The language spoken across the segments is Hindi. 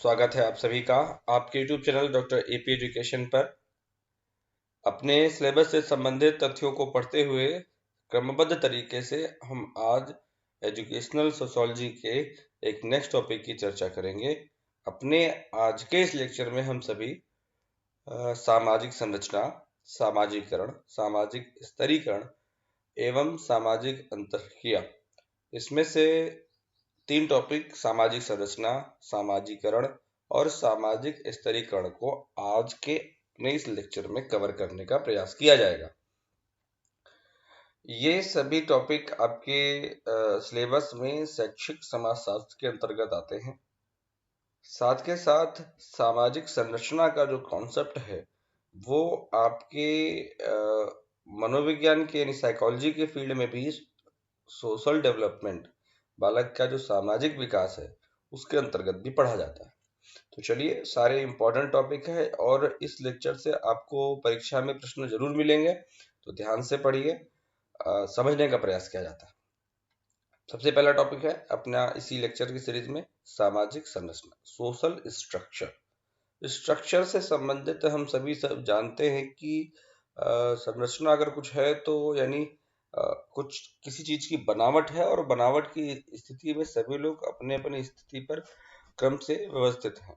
स्वागत है आप सभी का आपके YouTube channel doctor AP education पर। अपने सिलेबस से संबंधित तथ्यों को पढ़ते हुए क्रमबद्ध तरीके से हम आज एजुकेशनल सोशियोलॉजी के एक नेक्स्ट टॉपिक की चर्चा करेंगे। अपने आज के इस लेक्चर में हम सभी सामाजिक संरचना, सामाजिकरण, सामाजिक स्तरीकरण एवं सामाजिक अंतःक्रिया, इसमें से 3 टॉपिक सामाजिक संरचना, सामाजिकरण और सामाजिक स्तरीकरण को आज के अपने इस लेक्चर में कवर करने का प्रयास किया जाएगा। ये सभी टॉपिक आपके सिलेबस में शैक्षिक समाजशास्त्र के अंतर्गत आते हैं। साथ के साथ सामाजिक संरचना का जो कॉन्सेप्ट है वो आपके मनोविज्ञान के यानी साइकोलॉजी के फील्ड में भी सोशल डेवलपमेंट, बालक का जो सामाजिक विकास है उसके अंतर्गत भी पढ़ा जाता है। तो चलिए, सारे इंपॉर्टेंट टॉपिक है और इस लेक्चर से आपको परीक्षा में प्रश्न जरूर मिलेंगे, तो ध्यान से पढ़िए, समझने का प्रयास किया जाता है। सबसे पहला टॉपिक है अपना इसी लेक्चर की सीरीज में सामाजिक संरचना, सोशल स्ट्रक्चर। स्ट्रक्चर से संबंधित हम सभी सब जानते हैं कि संरचना अगर कुछ है तो यानी कुछ किसी चीज की बनावट है, और बनावट की स्थिति में सभी लोग अपने अपने स्थिति पर क्रम से व्यवस्थित हैं।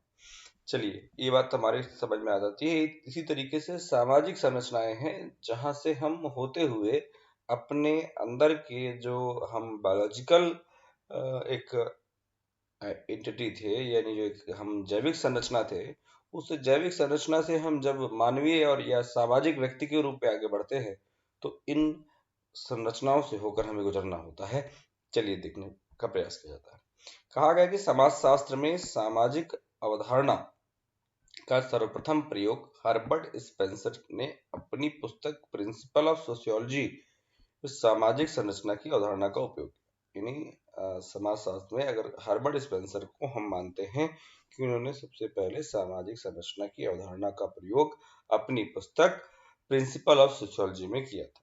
चलिए, ये बात हमारे समझ में आ जाती है। इसी तरीके से सामाजिक संरचनाएं हैं जहां से हम होते हुए अपने अंदर के जो हम बायोलॉजिकल एक एंटिटी थे, यानी जो एक हम जैविक संरचना थे, उस जैविक संरचना से हम जब मानवीय और या सामाजिक व्यक्ति के रूप में आगे बढ़ते हैं तो इन संरचनाओं से होकर हमें गुजरना होता है। चलिए, देखने का प्रयास किया जाता है। कहा गया कि समाजशास्त्र में सामाजिक अवधारणा का सर्वप्रथम प्रयोग हर्बर्ट स्पेंसर ने अपनी पुस्तक प्रिंसिपल ऑफ सोशियोलॉजी सामाजिक संरचना की अवधारणा का उपयोग, यानी समाजशास्त्र में अगर हर्बर्ट स्पेंसर को हम मानते हैं कि उन्होंने सबसे पहले सामाजिक संरचना की अवधारणा का प्रयोग अपनी पुस्तक प्रिंसिपल ऑफ सोशियोलॉजी में किया था।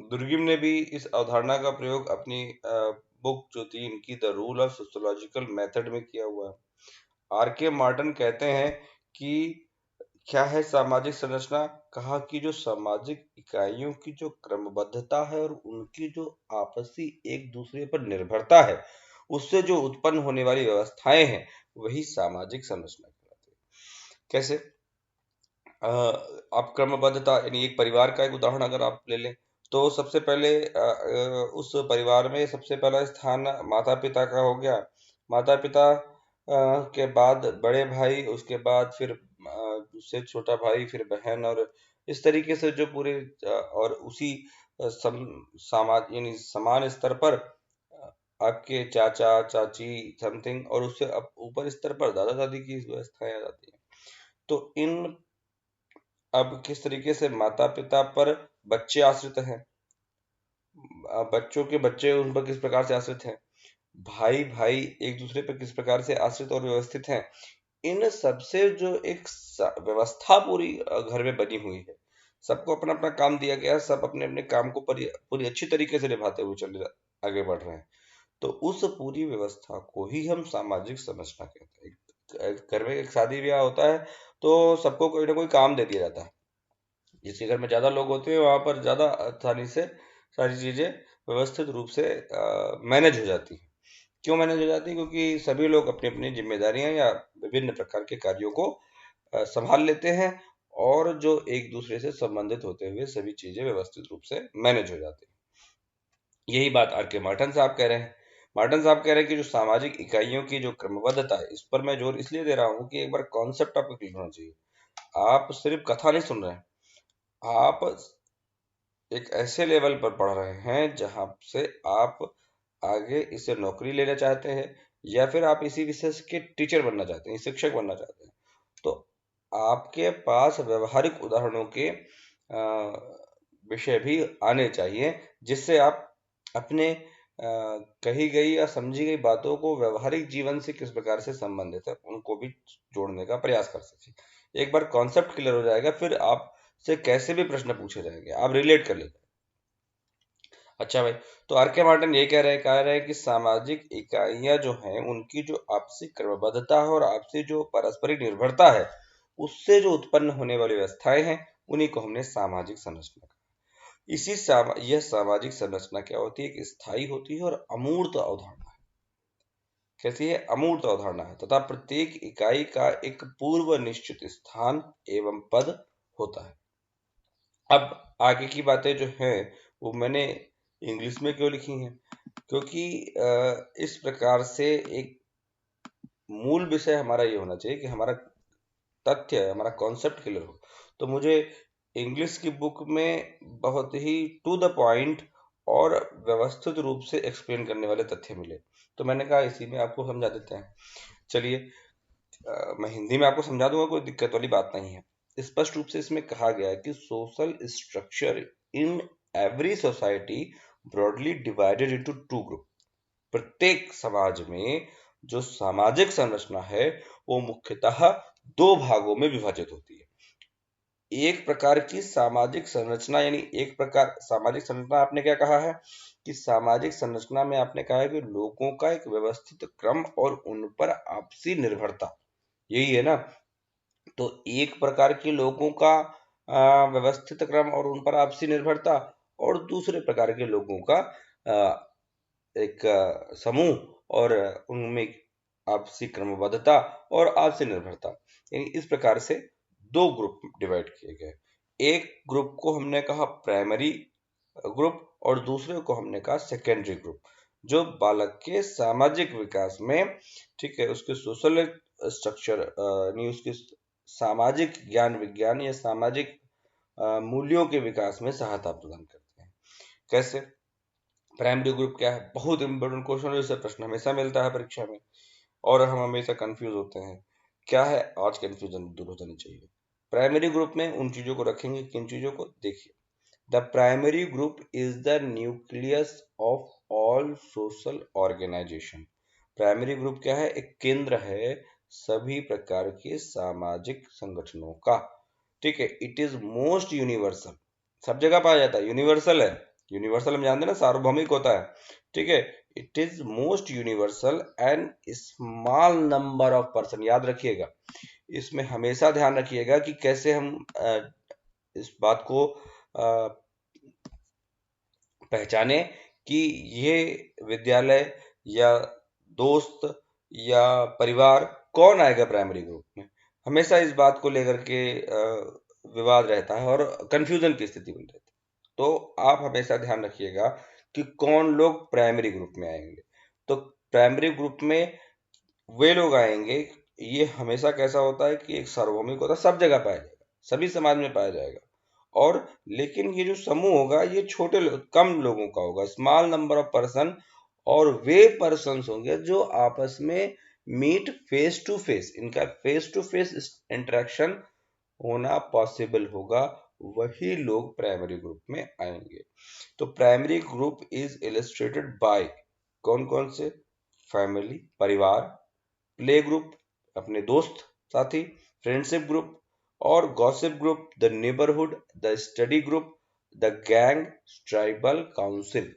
दुर्गिम ने भी इस अवधारणा का प्रयोग अपनी बुक जो थी इनकी the rule of sociological method में किया हुआ है। आर के मार्टन कहते हैं कि क्या है सामाजिक संरचना। कहा कि जो सामाजिक इकाइयों की जो क्रमबद्धता है और उनकी जो आपसी एक दूसरे पर निर्भरता है, उससे जो उत्पन्न होने वाली व्यवस्थाएं हैं, वही सामाजिक संरचना कहलाती है। कैसे? आप क्रमबद्धता यानी एक परिवार का एक उदाहरण अगर आप ले लें तो सबसे पहले उस परिवार में सबसे पहला स्थान माता पिता का हो गया। माता पिता के बाद बड़े भाई, उसके बाद फिर उससे छोटा भाई, फिर बहन, और इस तरीके से जो पूरे और उसी समाज यानी समान स्तर पर आपके चाचा चाची समथिंग, और उससे अब ऊपर स्तर पर दादा दादी की व्यवस्थाएं आ जाती है। तो इन अब किस तरीके से माता पिता पर बच्चे आश्रित हैं, बच्चों के बच्चे उन पर किस प्रकार से आश्रित हैं, भाई भाई एक दूसरे पर किस प्रकार से आश्रित और व्यवस्थित हैं, इन सबसे जो एक व्यवस्था पूरी घर में बनी हुई है, सबको अपना अपना काम दिया गया है, सब अपने अपने काम को पूरी अच्छी तरीके से निभाते हुए आगे बढ़ रहे हैं। तो उस पूरी व्यवस्था को ही हम सामाजिक संरचना कहते हैं। घर में एक शादी ब्याह होता है तो सबको कोई ना कोई काम दे दिया जाता है। जिसके घर में ज्यादा लोग होते हैं वहां पर ज्यादा आसानी से सारी चीजें व्यवस्थित रूप से मैनेज हो जाती है। क्यों मैनेज हो जाती है? क्योंकि सभी लोग अपनी अपनी जिम्मेदारियां या विभिन्न प्रकार के कार्यों को संभाल लेते हैं, और जो एक दूसरे से संबंधित होते हुए सभी चीजें व्यवस्थित रूप से मैनेज हो जाती है। यही बात आर के मार्टन साहब कह रहे हैं। मार्टन साहब कह रहे हैं कि जो सामाजिक इकाइयों की जो क्रमबद्धता है, इस पर मैं जोर इसलिए दे रहा हूँ कि एक बार कॉन्सेप्ट आपको क्लियर होना चाहिए। आप सिर्फ कथा नहीं सुन रहे हैं, आप एक ऐसे लेवल पर पढ़ रहे हैं जहां से आप आगे इसे नौकरी लेना चाहते हैं, या फिर आप इसी विषय के टीचर बनना चाहते हैं, शिक्षक बनना चाहते हैं। तो आपके पास व्यवहारिक उदाहरणों के विषय भी आने चाहिए, जिससे आप अपने कही गई या समझी गई बातों को व्यवहारिक जीवन से किस प्रकार से संबंधित है उनको भी जोड़ने का प्रयास कर सके। एक बार कॉन्सेप्ट क्लियर हो जाएगा, फिर आप से कैसे भी प्रश्न पूछे जाएंगे आप रिलेट कर लेते। अच्छा भाई, तो आर के मार्टिन ये कह रहे हैं कि सामाजिक इकाइयां जो हैं उनकी जो आपसी क्रमबद्धता है और आपसी जो पारस्परिक निर्भरता है, उससे जो उत्पन्न होने वाली व्यवस्थाएं हैं, उन्हीं को हमने सामाजिक संरचना कहा। यह सामाजिक संरचना क्या होती है कि स्थायी होती है और अमूर्त अवधारणा है। कैसी है? अमूर्त अवधारणा है तथा प्रत्येक इकाई का एक पूर्व निश्चित स्थान एवं पद होता है। अब आगे की बातें जो हैं वो मैंने इंग्लिश में क्यों लिखी हैं? क्योंकि इस प्रकार से एक मूल विषय हमारा ये होना चाहिए कि हमारा तथ्य, हमारा कॉन्सेप्ट क्लियर हो। तो मुझे इंग्लिश की बुक में बहुत ही टू द पॉइंट और व्यवस्थित रूप से एक्सप्लेन करने वाले तथ्य मिले, तो मैंने कहा इसी में आपको समझा देते हैं। चलिए, मैं हिंदी में आपको समझा दूंगा, कोई दिक्कत वाली बात नहीं है। स्पष्ट रूप से इसमें कहा गया है कि social structure in every society broadly divided into two group. प्रत्येक समाज में जो सामाजिक संरचना है वो मुख्यतः दो भागों में विभाजित होती है। एक प्रकार की सामाजिक संरचना, यानी एक प्रकार सामाजिक संरचना आपने क्या कहा है कि सामाजिक संरचना में आपने कहा है कि लोगों का एक व्यवस्थित क्रम और उन पर आपसी निर्भरता, यही है ना। तो एक प्रकार के लोगों का व्यवस्थित क्रम और उन पर आपसी निर्भरता, और दूसरे प्रकार के लोगों का एक समूह और उनमें आपसी क्रमबद्धता और आपसी निर्भरता, यानी इस प्रकार से दो ग्रुप डिवाइड किए गए। एक ग्रुप को हमने कहा प्राइमरी ग्रुप और दूसरे को हमने कहा सेकेंडरी ग्रुप, जो बालक के सामाजिक विकास में, ठीक है, उसके सोशल स्ट्रक्चर यानी उसके सामाजिक ज्ञान विज्ञान या सामाजिक मूल्यों के विकास में सहायता प्रदान करते हैं। कैसे? प्राइमरी ग्रुप क्या है? बहुत इंपॉर्टेंट क्वेश्चन है, इससे प्रश्न हमेशा मिलता है परीक्षा में और हम हमेशा कंफ्यूज होते हैं। क्या है? आज कंफ्यूजन दूर हो जानी चाहिए। प्राइमरी ग्रुप में उन चीजों को रखेंगे, किन चीजों को? देखिए, the primary group is the nucleus of all social organization. Primary group क्या है? एक केंद्र है सभी प्रकार के सामाजिक संगठनों का। ठीक है, इट इज मोस्ट यूनिवर्सल, सब जगह पाया जाता है, यूनिवर्सल है। यूनिवर्सल हम जानते हैं ना, सार्वभौमिक होता है। ठीक है, it is most universal and small number of person, याद रखिएगा। इसमें हमेशा ध्यान रखिएगा कि कैसे हम इस बात को पहचाने कि ये विद्यालय या दोस्त या परिवार कौन आएगा प्राइमरी ग्रुप में। हमेशा इस बात को लेकर के विवाद रहता है और कंफ्यूजन की स्थिति बन रहती है। तो आप हमेशा ध्यान रखिएगा कि कौन लोग प्राइमरी ग्रुप में आएंगे। तो प्राइमरी ग्रुप में वे लोग आएंगे, ये हमेशा कैसा होता है कि एक सार्वभौमिक होता है, सब जगह पाया जाएगा, सभी समाज में पाया जाएगा। और लेकिन ये जो समूह होगा ये कम लोगों का होगा, स्मॉल नंबर ऑफ पर्सन, और वे पर्सन होंगे जो आपस में मीट फेस टू फेस, इनका फेस टू फेस इंटरेक्शन होना पॉसिबल होगा, वही लोग प्राइमरी ग्रुप में आएंगे। तो primary group is illustrated bye कौन कौन से? फैमिली, परिवार; प्ले ग्रुप, अपने दोस्त साथी; फ्रेंडशिप ग्रुप और gossip group; the neighbourhood, the study group, the gang, tribal council.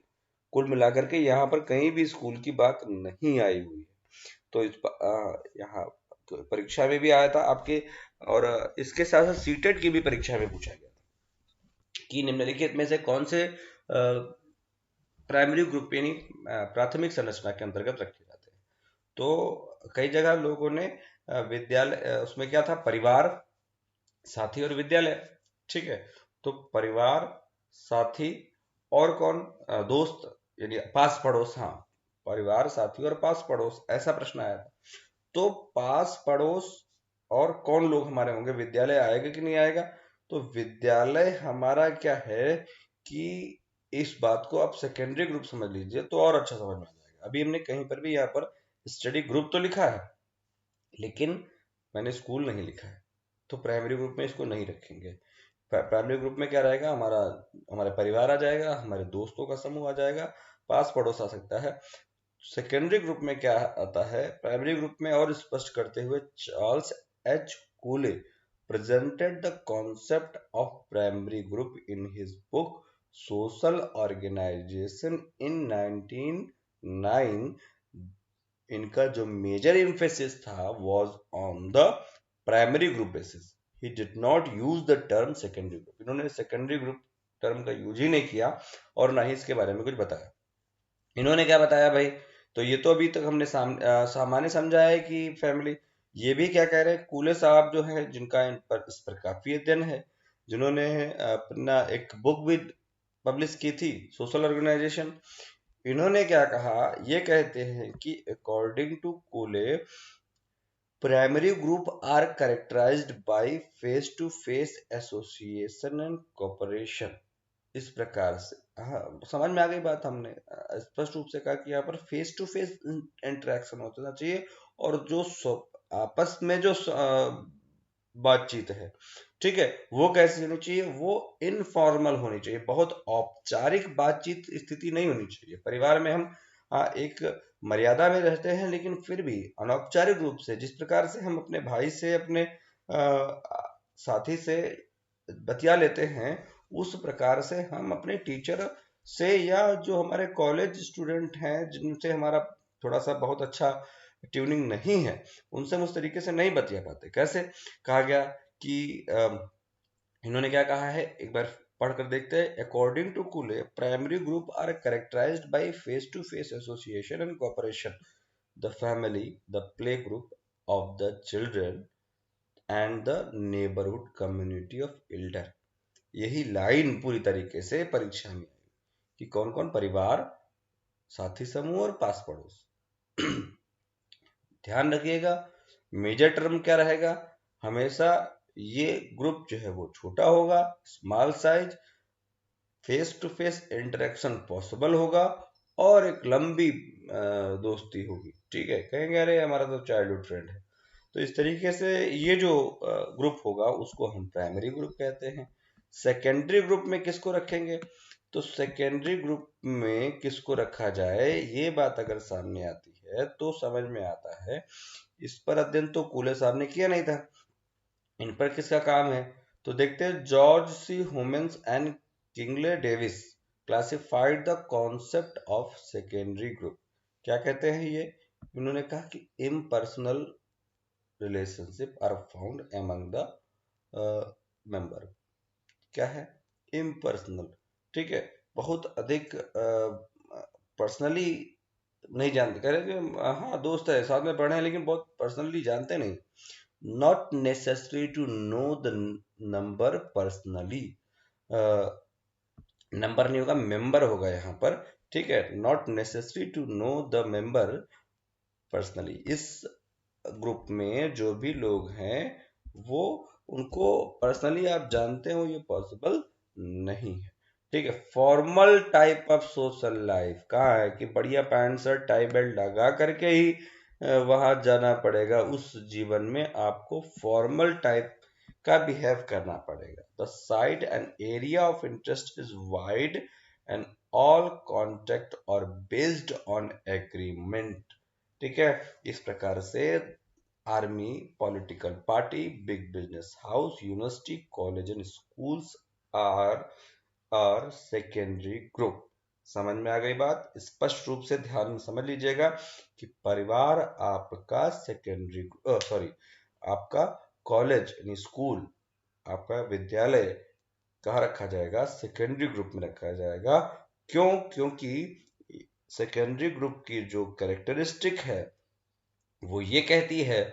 कुल मिलाकर के यहाँ पर कहीं भी स्कूल की बात नहीं आई हुई है। तो यहाँ तो परीक्षा में भी आया था आपके, और इसके साथ साथ सीटेट की भी परीक्षा में पूछा गया था कि निम्नलिखित में से कौन से प्राइमरी ग्रुप यानी प्राथमिक संरचना के अंतर्गत रखे जाते हैं। तो कई जगह लोगों ने विद्यालय, उसमें क्या था, परिवार, साथी और विद्यालय। ठीक है, तो परिवार, साथी और कौन? दोस्त, यानी पास पड़ोस। हाँ, परिवार, साथी और पास पड़ोस, ऐसा प्रश्न आया था। तो पास पड़ोस और कौन लोग हमारे होंगे? विद्यालय आएगा कि नहीं आएगा? तो विद्यालय हमारा क्या है कि इस बात को आप सेकेंडरी ग्रुप समझ लीजिए तो और अच्छा समझ में आ जाएगा। अभी हमने कहीं पर भी यहाँ पर स्टडी ग्रुप तो लिखा है, लेकिन मैंने स्कूल नहीं लिखा है, तो प्राइमरी ग्रुप में इसको नहीं रखेंगे। प्राइमरी ग्रुप में क्या रहेगा? हमारे परिवार आ जाएगा, हमारे दोस्तों का समूह आ जाएगा, पास पड़ोस आ सकता है। सेकेंडरी ग्रुप में क्या आता है? प्राइमरी ग्रुप में और स्पष्ट करते हुए Charles H Cooley presented the concept of primary group in his book social organization in 1909, इनका जो मेजर एम्फेसिस था was on the primary group basis. He did not use the term secondary group. इन्होंने सेकेंडरी ग्रुप टर्म का यूज ही नहीं किया और ना ही इसके बारे में कुछ बताया। इन्होंने क्या बताया भाई? तो ये तो अभी तक हमने सामान्य समझा है कि फैमिली। ये भी क्या कह रहे हैं, कूले साहब जो है, जिनका इस पर काफी अध्ययन है, जिन्होंने अपना एक बुक भी पब्लिश की थी, सोशल ऑर्गेनाइजेशन। इन्होंने क्या कहा, ये कहते हैं कि according to Cooley, primary group are characterized by face to face association and cooperation. इस प्रकार से, हाँ समझ में आ गई बात। हमने स्पष्ट रूप से कहा कि यहाँ पर फेस टू फेस इंटरेक्शन होना चाहिए, और जो आपस में जो बातचीत है, ठीक है, वो कैसी होनी चाहिए? वो इनफॉर्मल होनी चाहिए, बहुत औपचारिक बातचीत स्थिति नहीं होनी चाहिए। परिवार में हम एक मर्यादा में रहते हैं, लेकिन फिर भी अनौपचारिक रूप से, जिस प्रकार से हम अपने भाई से, अपने साथी से बतिया लेते हैं, उस प्रकार से हम अपने टीचर से, या जो हमारे कॉलेज स्टूडेंट हैं जिनसे हमारा थोड़ा सा बहुत अच्छा ट्यूनिंग नहीं है, उनसे हम उस तरीके से नहीं बतिया पाते। कैसे? कहा गया कि इन्होंने क्या कहा है, एक बार पढ़कर देखते हैं। According to Cooley, primary group are characterized by face to face association and cooperation, the family, the play group of the children and the neighbourhood community of elder. यही लाइन पूरी तरीके से परीक्षा में आई कि कौन कौन परिवार, साथी समूह और पास पड़ोस। ध्यान रखिएगा, मेजर टर्म क्या रहेगा? हमेशा ये ग्रुप जो है वो छोटा होगा, small size, face to face interaction possible होगा, और एक लंबी दोस्ती होगी। ठीक है, कहेंगे अरे हमारा तो चाइल्डहुड फ्रेंड है। तो इस तरीके से ये जो ग्रुप होगा उसको हम प्राइमरी ग्रुप कहते हैं। सेकेंडरी ग्रुप में किसको रखेंगे? तो सेकेंडरी ग्रुप में किसको रखा जाए, ये बात अगर सामने आती है तो समझ में आता है, इस पर अध्ययन तो कूले साहब ने किया नहीं था, इन पर किसका काम है? तो देखते हैं, George C Homans and Kingsley Davis classified the concept of secondary group. क्या कहते हैं ये? इन्होंने कहा कि impersonal relationship are found among the member. क्या है? इम्पर्सनल। ठीक है, बहुत अधिक पर्सनली नहीं जानते, कह रहे कि हाँ दोस्त है, साथ में पढ़े हैं, लेकिन बहुत पर्सनली जानते नहीं। Not necessary to know the number personally, number नहीं होगा, मेंबर होगा यहाँ पर। ठीक है, not necessary to know the member personally. इस ग्रुप में जो भी लोग हैं, वो उनको पर्सनली आप जानते हो, ये पॉसिबल नहीं है। ठीक है, formal type of social life कहाँ है कि बढ़िया पैंट शर्ट टाई बेल्ट लगा करके ही वहां जाना पड़ेगा। उस जीवन में आपको फॉर्मल टाइप का बिहेव करना पड़ेगा। The site and area of interest is wide and all contact और बेस्ड ऑन एग्रीमेंट। ठीक है, इस प्रकार से army, political party, big business house, university, college and schools are are secondary group. समझ में आ गई बात? स्पष्ट रूप से ध्यान में समझ लीजिएगा कि परिवार आपका सेकेंडरी, सॉरी, आपका कॉलेज यानी स्कूल, आपका विद्यालय कहाँ रखा जाएगा? सेकेंडरी ग्रुप में रखा जाएगा। क्यों? क्योंकि सेकेंडरी ग्रुप की जो कैरेक्टरिस्टिक है वो ये कहती है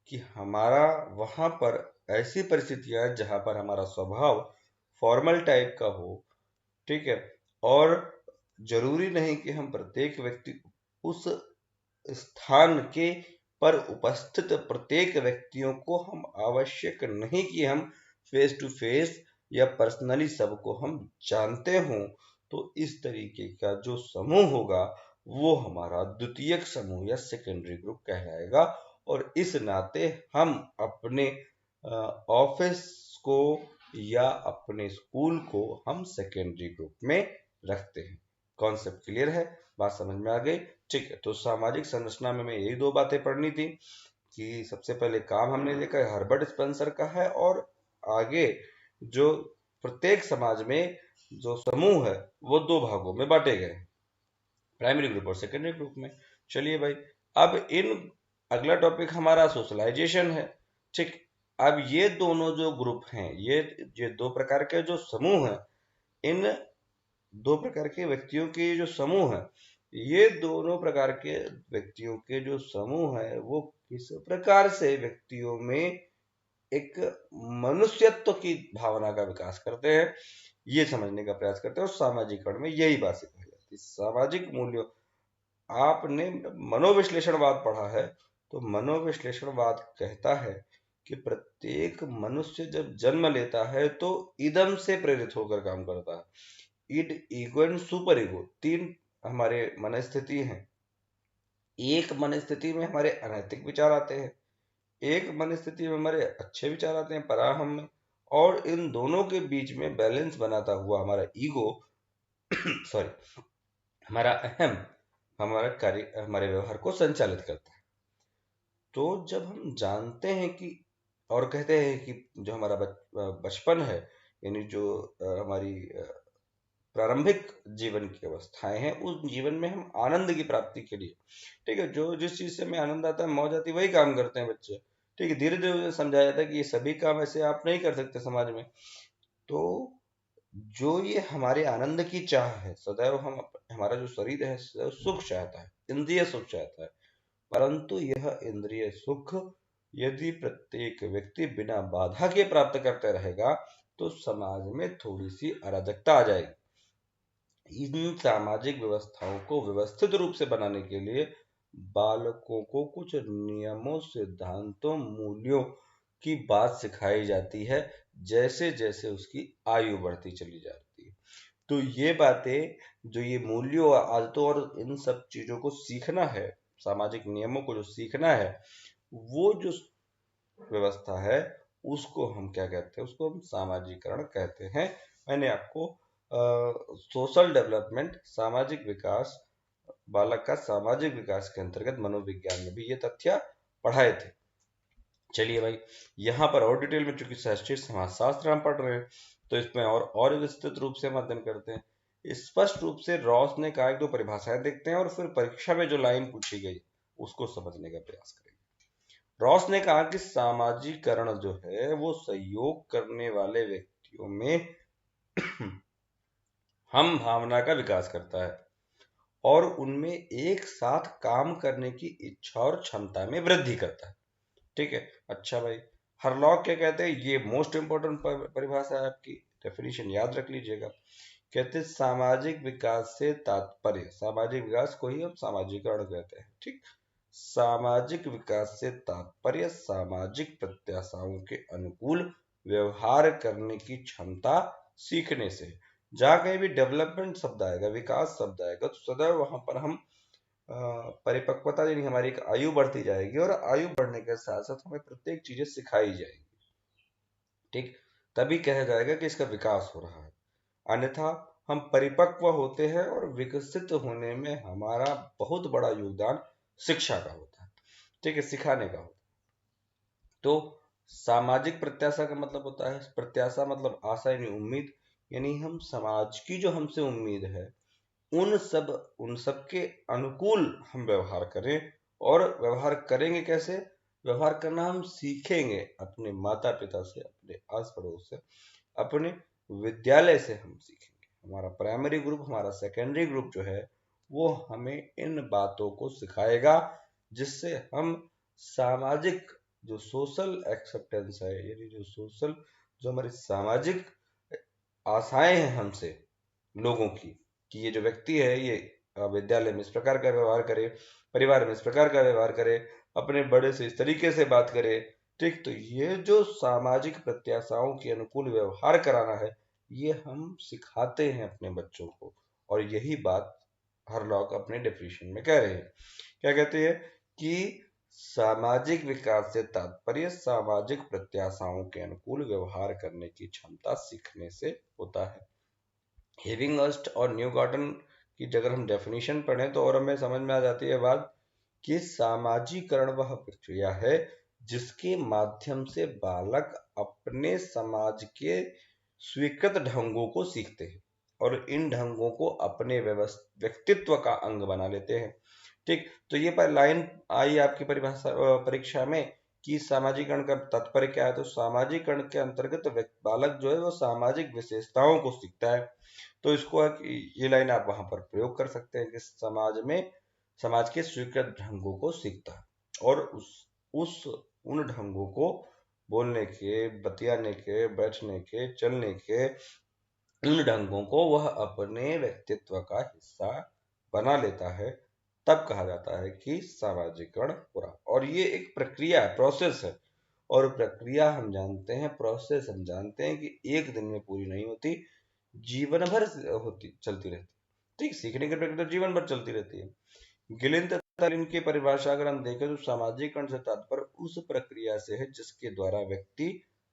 कि हमारा वहां पर ऐसी परिस्थितियां जहां पर हमारा स्वभाव फॉर्मल टाइप का हो। ठीक है, और जरूरी नहीं कि हम प्रत्येक व्यक्ति, उस स्थान के पर उपस्थित प्रत्येक व्यक्तियों को हम, आवश्यक नहीं कि हम फेस टू फेस या पर्सनली सबको हम जानते हों। तो इस तरीके का जो समूह होगा वो हमारा द्वितीयक समूह या सेकेंडरी ग्रुप कहलाएगा। और इस नाते हम अपने ऑफिस को या अपने स्कूल को हम सेकेंडरी ग्रुप में रखते हैं। कॉन्सेप्ट क्लियर है? बात समझ में आ गई? ठीक है, तो सामाजिक संरचना में हमें यही दो बातें पढ़नी थी कि सबसे पहले काम हमने देखा हर्बर्ट स्पेंसर का है, और आगे जो प्रत्येक समाज में जो समूह है वो दो भागों में बांटे गए, प्राइमरी ग्रुप और सेकेंडरी ग्रुप में। चलिए भाई, अब इन अगला टॉपिक हमारा सोशलाइजेशन है। ठीक, अब ये दोनों जो ग्रुप हैं, ये दो प्रकार के जो समूह हैं, इन दो प्रकार के व्यक्तियों के जो समूह है, ये दोनों प्रकार के व्यक्तियों के जो समूह है वो किस प्रकार से व्यक्तियों में एक मनुष्यत्व की भावना का विकास करते हैं, ये समझने का प्रयास करते हैं। और सामाजिकरण में यही बात सिखाई जाती है, सामाजिक मूल्यों। आपने मनोविश्लेषणवाद पढ़ा है, तो मनोविश्लेषणवाद कहता है कि प्रत्येक मनुष्य जब जन्म लेता है तो इदम से प्रेरित होकर काम करता है। Id, ego and super ego, तीन हमारे मनस्थिति हैं। एक मनस्थिति में हमारे अनैतिक विचार आते हैं, एक मनस्थिति में हमारे अच्छे विचार आते हैं पराहम में, और इन दोनों के बीच में बैलेंस बनाता हुआ हमारा ईगो सॉरी हमारा अहम हमारा कार्य, हमारे व्यवहार को संचालित करता है। तो जब हम जानते हैं कि और कहते हैं कि जो हमारा बचपन है, यानी जो हमारी प्रारंभिक जीवन की अवस्थाएं हैं, उस जीवन में हम आनंद की प्राप्ति के लिए, ठीक है, जो जिस चीज से हमें आनंद आता है, मौज आती है, वही काम करते हैं बच्चे। ठीक है, धीरे धीरे उन्हें समझाया जाता है कि ये सभी काम ऐसे आप नहीं कर सकते समाज में। तो जो ये हमारे आनंद की चाह है, सदैव हमारा जो शरीर है सदैव सुख चाहता है, इंद्रिय सुख चाहता है, परंतु यह इंद्रिय सुख यदि प्रत्येक व्यक्ति बिना बाधा के प्राप्त करते रहेगा तो समाज में थोड़ी सी अराजकता आ जाएगी। इन सामाजिक व्यवस्थाओं को व्यवस्थित रूप से बनाने के लिए बालकों को कुछ नियमों, सिद्धांतों, मूल्यों की बात सिखाई जाती है, जैसे जैसे उसकी आयु बढ़ती चली जाती है। तो ये बातें, जो ये मूल्यों, आदतों और इन सब चीजों को सीखना है, सामाजिक नियमों को जो सीखना है, वो जो व्यवस्था है, उसको हम क्या कहते हैं, उसको हम सामाजिकरण कहते हैं। मैंने आपको सोशल डेवलपमेंट, सामाजिक विकास, बालक का सामाजिक विकास के अंतर्गत मनोविज्ञान में भी ये तथ्य पढ़ाए थे। चलिए भाई, यहाँ पर और डिटेल में, चूंकि राष्ट्रीय समाजशास्त्र हम पढ़ रहे हैं, तो इसमें और विस्तृत रूप से हम अध्ययन करते हैं। स्पष्ट रूप से रॉस ने कहा, एक दो परिभाषाएं देखते हैं और फिर परीक्षा में जो लाइन पूछी गई उसको समझने का प्रयास करेंगे। रॉस ने कहा कि सामाजिकरण जो है वो सहयोग करने वाले व्यक्तियों में हम भावना का विकास करता है और उनमें एक साथ काम करने की इच्छा और क्षमता में वृद्धि करता है। ठीक है, अच्छा भाई, हरलॉक क्या कहते हैं, ये मोस्ट इंपोर्टेंट परिभाषा है आपकी, डेफिनेशन याद रख लीजिएगा। कहते हैं सामाजिक विकास से तात्पर्य, सामाजिक विकास को ही हम सामाजिकरण कहते हैं। ठीक, सामाजिक विकास से तात्पर्य सामाजिक प्रत्याशाओं के अनुकूल व्यवहार करने की क्षमता सीखने से। जहां कहीं भी डेवलपमेंट शब्द आएगा, विकास शब्द आएगा, तो सदैव वहां पर हम परिपक्वता, यानी हमारी एक आयु बढ़ती जाएगी और आयु बढ़ने के साथ साथ हमें प्रत्येक चीजें सिखाई जाएगी। ठीक, तभी कहा जाएगा कि इसका विकास हो रहा है। अन्यथा हम परिपक्व होते हैं और विकसित होने में हमारा बहुत बड़ा योगदान शिक्षा का होता है। ठीक है, सिखाने का होता है। तो सामाजिक प्रत्याशा का मतलब होता है, प्रत्याशा मतलब आशा यानी उम्मीद, यानी हम समाज की जो हमसे उम्मीद है उन सब के अनुकूल हम व्यवहार करें। और व्यवहार करेंगे कैसे, व्यवहार करना हम सीखेंगे अपने माता पिता से, अपने आस पड़ोस से, अपने विद्यालय से हम सीखेंगे। हमारा प्राइमरी ग्रुप, हमारा सेकेंडरी ग्रुप जो है वो हमें इन बातों को सिखाएगा, जिससे हम सामाजिक जो सोशल एक्सेप्टेंस है, यानी जो हमारी सामाजिक आशाएं हैं हमसे लोगों की, कि ये जो व्यक्ति है ये विद्यालय में इस प्रकार का व्यवहार करे, परिवार में इस प्रकार का व्यवहार करे, अपने बड़े से इस तरीके से बात करे। ठीक, तो ये जो सामाजिक प्रत्याशाओं के अनुकूल व्यवहार कराना है, ये हम सिखाते हैं अपने बच्चों को। और यही बात हरलॉक अपने डेफिनेशन में कह रहे हैं। क्या कहते हैं कि सामाजिक विकास से तात्पर्य सामाजिक प्रत्याशाओं के अनुकूल व्यवहार करने की क्षमता सीखने से होता है। हेविंगहर्स्ट और न्यू गार्डन की अगर हम डेफिनेशन पढ़ें तो और हमें समझ में आ जाती है बात कि सामाजिकरण वह प्रक्रिया है जिसके माध्यम से बालक अपने समाज के स्वीकृत ढंगों को सीखते हैं। और इन ढंगों को अपने व्यक्तित्व का अंग बना लेते हैं। ठीक, तो ये पर लाइन आई आपकी परिभाषा परीक्षा में कि सामाजिकरण का तात्पर्य क्या है। तो सामाजिकरण के अंतर्गत बालक जो है वो सामाजिक विशेषताओं को सीखता है। तो इसको ये लाइन आप वहां पर प्रयोग कर सकते हैं कि समाज के स्वीकृत ढंगों को सीखता है और उस उन ढंगों को बोलने के, बतियाने के, बैठने के, चलने के, इन ढंगों को वह अपने व्यक्तित्व का हिस्सा बना लेता है। तब कहा जाता है कि सामाजिकरण पूरा। और ये एक प्रक्रिया है, प्रोसेस है। और प्रक्रिया हम जानते हैं, प्रोसेस हम जानते हैं कि एक दिन में पूरी नहीं होती, जीवन भर होती चलती रहती। ठीक, सीखने की प्रक्रिया तो जीवन भर चलती रहती है। गिलिन तथा इनकी परिभाषा अगर हम देखें तो सामाजिकरण से तात्पर्य उस प्रक्रिया से है जिसके द्वारा व्यक्ति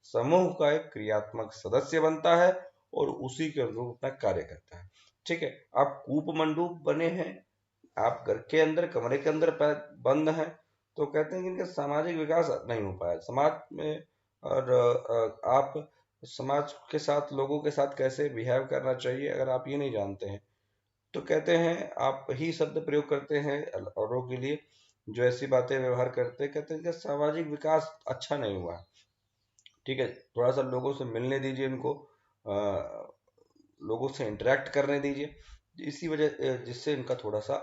समूह का एक क्रियात्मक सदस्य बनता है और उसी के अनुरूप अपना कार्य करता है। ठीक है, आप कूप मंडूक बने हैं, आप घर के अंदर कमरे के अंदर बंद हैं, तो कहते हैं कि इनका सामाजिक विकास नहीं हो पाया समाज में। और आप समाज के साथ, लोगों के साथ कैसे बिहेव करना चाहिए अगर आप ये नहीं जानते हैं, तो कहते हैं आप ही शब्द प्रयोग करते हैं औरों के लिए, जो ऐसी बातें व्यवहार करते हैं, कहते हैं कि सामाजिक विकास अच्छा नहीं हुआ। ठीक है, थोड़ा सा लोगों से मिलने दीजिए, इनको लोगों से इंटरेक्ट करने दीजिए, इसी वजह जिससे इनका थोड़ा सा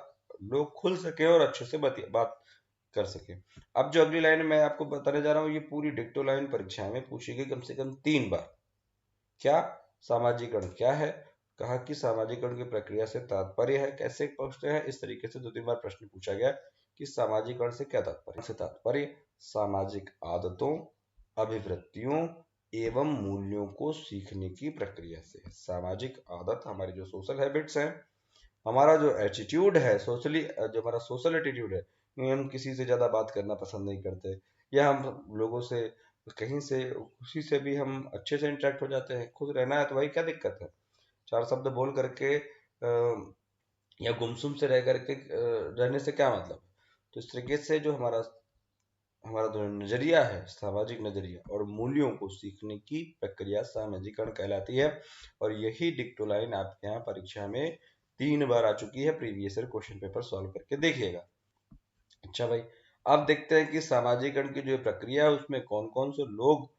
लोग खुल सके और अच्छे से बात कर सके। अब जो अगली लाइन मैं आपको बताने जा रहा हूँ, ये पूरी डिक्टो लाइन परीक्षा में पूछी गई कम से कम 3 बार। क्या सामाजिकरण क्या है, कहा कि सामाजिकरण की प्रक्रिया से तात्पर्य है, कैसे पूछते हैं, इस तरीके से 2-3 बार प्रश्न पूछा गया कि सामाजिकरण से क्या तात्पर्य। से तात्पर्य सामाजिक आदतों, अभिवृत्तियों एवं मूल्यों को सीखने की प्रक्रिया से। सामाजिक आदत हमारी जो सोशल हैबिट्स हैं, हमारा जो एटीट्यूड है, जो हमारा सोशल एटीट्यूड है, हम किसी से ज्यादा बात करना पसंद नहीं करते, या हम लोगों से कहीं से किसी से भी हम अच्छे से इंटरेक्ट हो जाते हैं, खुश रहना है तो भाई क्या दिक्कत है, 4 शब्द बोल करके या गुमसुम से रह करके रहने से क्या मतलब। तो इस तरीके से जो हमारा हमारा जो नजरिया है, सामाजिक नजरिया और मूल्यों को सीखने की प्रक्रिया सामाजिकरण कहलाती है। और यही डिक्टो लाइन आपके यहाँ परीक्षा में 3 बार आ चुकी है, previous year question paper solve करके देखिएगा। अच्छा भाई, अब देखते हैं कि सामाजिकरण की जो प्रक्रिया है उसमें कौन कौन से लोग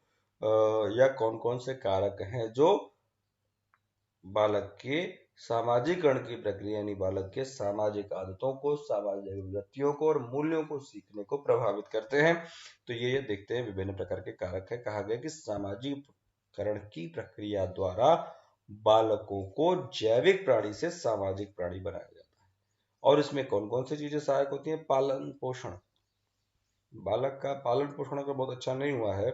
या कौन कौन से कारक हैं जो बालक के सामाजिकरण की प्रक्रिया यानी बालक के सामाजिक आदतों को, सामाजिक वृत्तियों को और मूल्यों को सीखने को प्रभावित करते हैं। तो ये देखते हैं, विभिन्न प्रकार के कारक है। कहा गया कि सामाजिकरण की प्रक्रिया द्वारा बालकों को जैविक प्राणी से सामाजिक प्राणी बनाया जाता है। और इसमें कौन कौन सी चीजें सहायक होती हैं। पालन पोषण, बालक का पालन पोषण अगर बहुत अच्छा नहीं हुआ है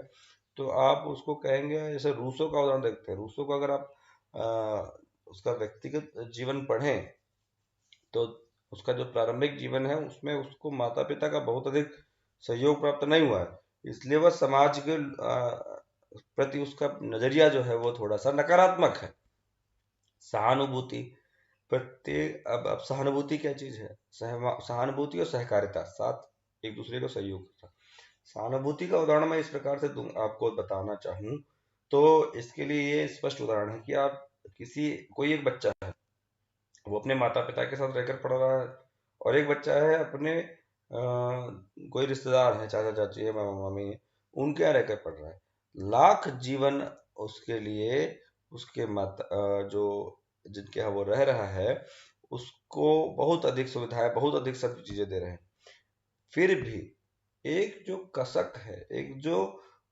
तो आप उसको कहेंगे, जैसे रूसो का उदाहरण देखते हैं। रूसो का अगर आप उसका व्यक्तिगत जीवन पढ़ें तो उसका जो प्रारंभिक जीवन है उसमें उसको माता पिता का बहुत अधिक सहयोग प्राप्त नहीं हुआ है, इसलिए वह समाज के प्रति उसका नजरिया जो है वो थोड़ा सा नकारात्मक है। सहानुभूति, प्रत्येक अब सहानुभूति क्या चीज है, सहानुभूति और सहकारिता, साथ एक दूसरे को सहयोग करना। सहानुभूति का उदाहरण मैं इस प्रकार से आपको बताना चाहूँ तो इसके लिए ये स्पष्ट उदाहरण है कि आप कोई एक बच्चा है, वो अपने माता पिता के साथ रहकर पढ़ रहा है, और एक बच्चा है अपने कोई रिश्तेदार है, चाचा चाची है, मामा मामी है, उनके यहाँ रहकर पढ़ रहा है। लाख जीवन उसके लिए उसके जो जिनके यहाँ वो रह रहा है उसको बहुत अधिक सुविधाएं, बहुत अधिक सब चीजें दे रहे हैं। फिर भी एक जो कसक है, एक जो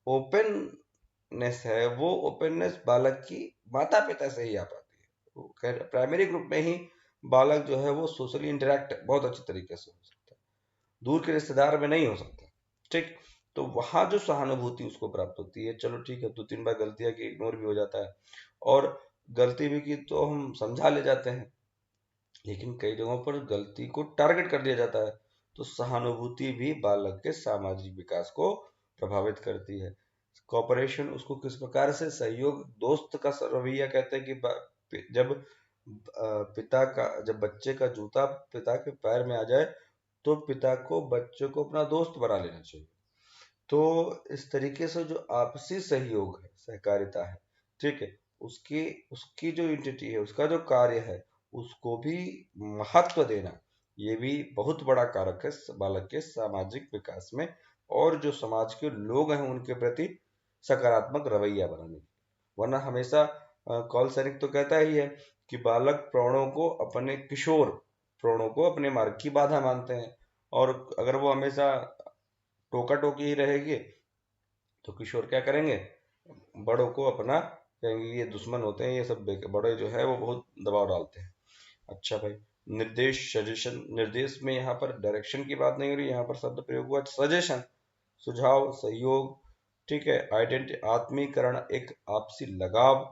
ओपननेस है, वो ओपननेस बालक की माता पिता से ही आ पाती है। प्राइमरी ग्रुप में ही बालक जो है वो सोशली इंटरेक्ट बहुत अच्छे तरीके से हो सकता है, दूर के रिश्तेदार में नहीं हो सकता। ठीक, तो वहां जो सहानुभूति उसको प्राप्त होती है। चलो ठीक है, 2-3 बार गलतियां की इग्नोर भी हो जाता है, और गलती भी की तो हम समझा ले जाते हैं, लेकिन कई जगहों पर गलती को टारगेट कर दिया जाता है। तो सहानुभूति भी बालक के सामाजिक विकास को प्रभावित करती है। कॉपरेशन, उसको किस प्रकार से सहयोग, दोस्त का रवैया, कहते हैं कि जब बच्चे का जूता पिता के पैर में आ जाए तो पिता को बच्चे को अपना दोस्त बना लेना चाहिए। तो इस तरीके से जो आपसी सहयोग है, सहकारिता है, ठीक है, उसकी उसकी जो एंटिटी है, उसका जो कार्य है, उसको भी महत्व देना, ये भी बहुत बड़ा कारक है बालक के सामाजिक विकास में, और जो समाज के लोग हैं उनके प्रति सकारात्मक रवैया बनाने। वरना हमेशा कॉल सैनिक तो कहता ही है कि बालक प्राणों को अपने किशोर प्राणों को अपने मार्ग की बाधा मानते हैं, और अगर वो हमेशा टोका टोकी ही रहेगी तो किशोर क्या करेंगे, बड़ों को अपना कहेंगे ये दुश्मन होते हैं, ये सब बड़े जो है वो बहुत दबाव डालते हैं। अच्छा भाई, निर्देश सजेशन, निर्देश में यहाँ पर डायरेक्शन की बात नहीं हो रही, यहाँ पर शब्द प्रयोग हुआ सजेशन, सुझाव, सहयोग, ठीक है, आइडेंटिटी, आत्मीकरण, एक आपसी लगाव,